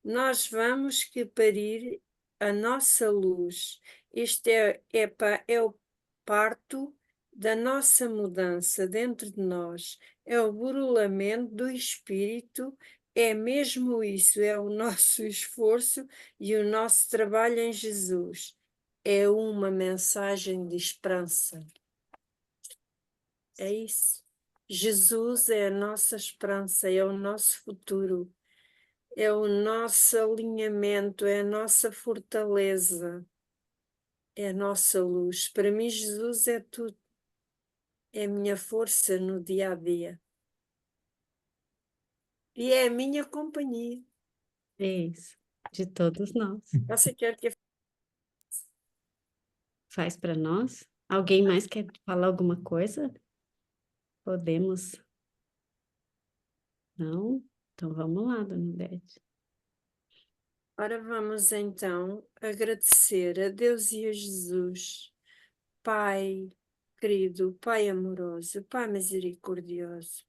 Nós vamos que parir a nossa luz. Este é o parto da nossa mudança dentro de nós. É o burulamento do espírito. É mesmo isso, é o nosso esforço e o nosso trabalho em Jesus. É uma mensagem de esperança. É isso. Jesus é a nossa esperança, é o nosso futuro, é o nosso alinhamento, é a nossa fortaleza, é a nossa luz. Para mim, Jesus é tudo, é a minha força no dia a dia e é a minha companhia. É isso. De todos nós. Você quer que eu... Faz para nós. Alguém mais quer falar alguma coisa? Podemos? Não? Então vamos lá, dona Odete. Ora, vamos então agradecer a Deus e a Jesus, Pai querido, Pai amoroso, Pai misericordioso.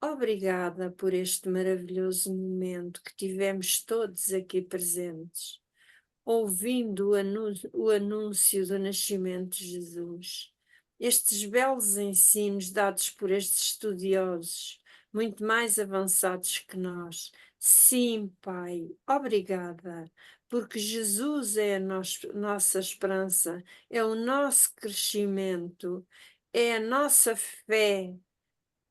Obrigada por este maravilhoso momento que tivemos todos aqui presentes, ouvindo o anúncio do nascimento de Jesus. Estes belos ensinos dados por estes estudiosos, muito mais avançados que nós. Sim, Pai, obrigada, porque Jesus é a nossa esperança, é o nosso crescimento, é a nossa fé,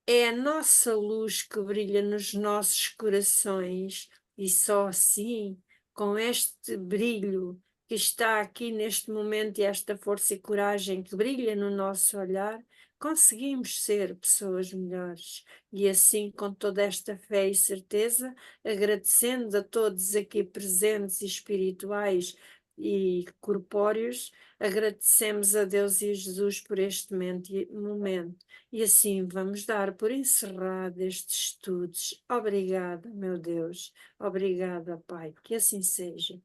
é a nossa luz que brilha nos nossos corações, e só assim, com este brilho que está aqui neste momento e esta força e coragem que brilha no nosso olhar, conseguimos ser pessoas melhores. E assim, com toda esta fé e certeza, agradecendo a todos aqui presentes e espirituais e corpóreos, agradecemos a Deus e a Jesus por este momento. E assim vamos dar por encerrado estes estudos. Obrigada, meu Deus. Obrigada, Pai. Que assim seja.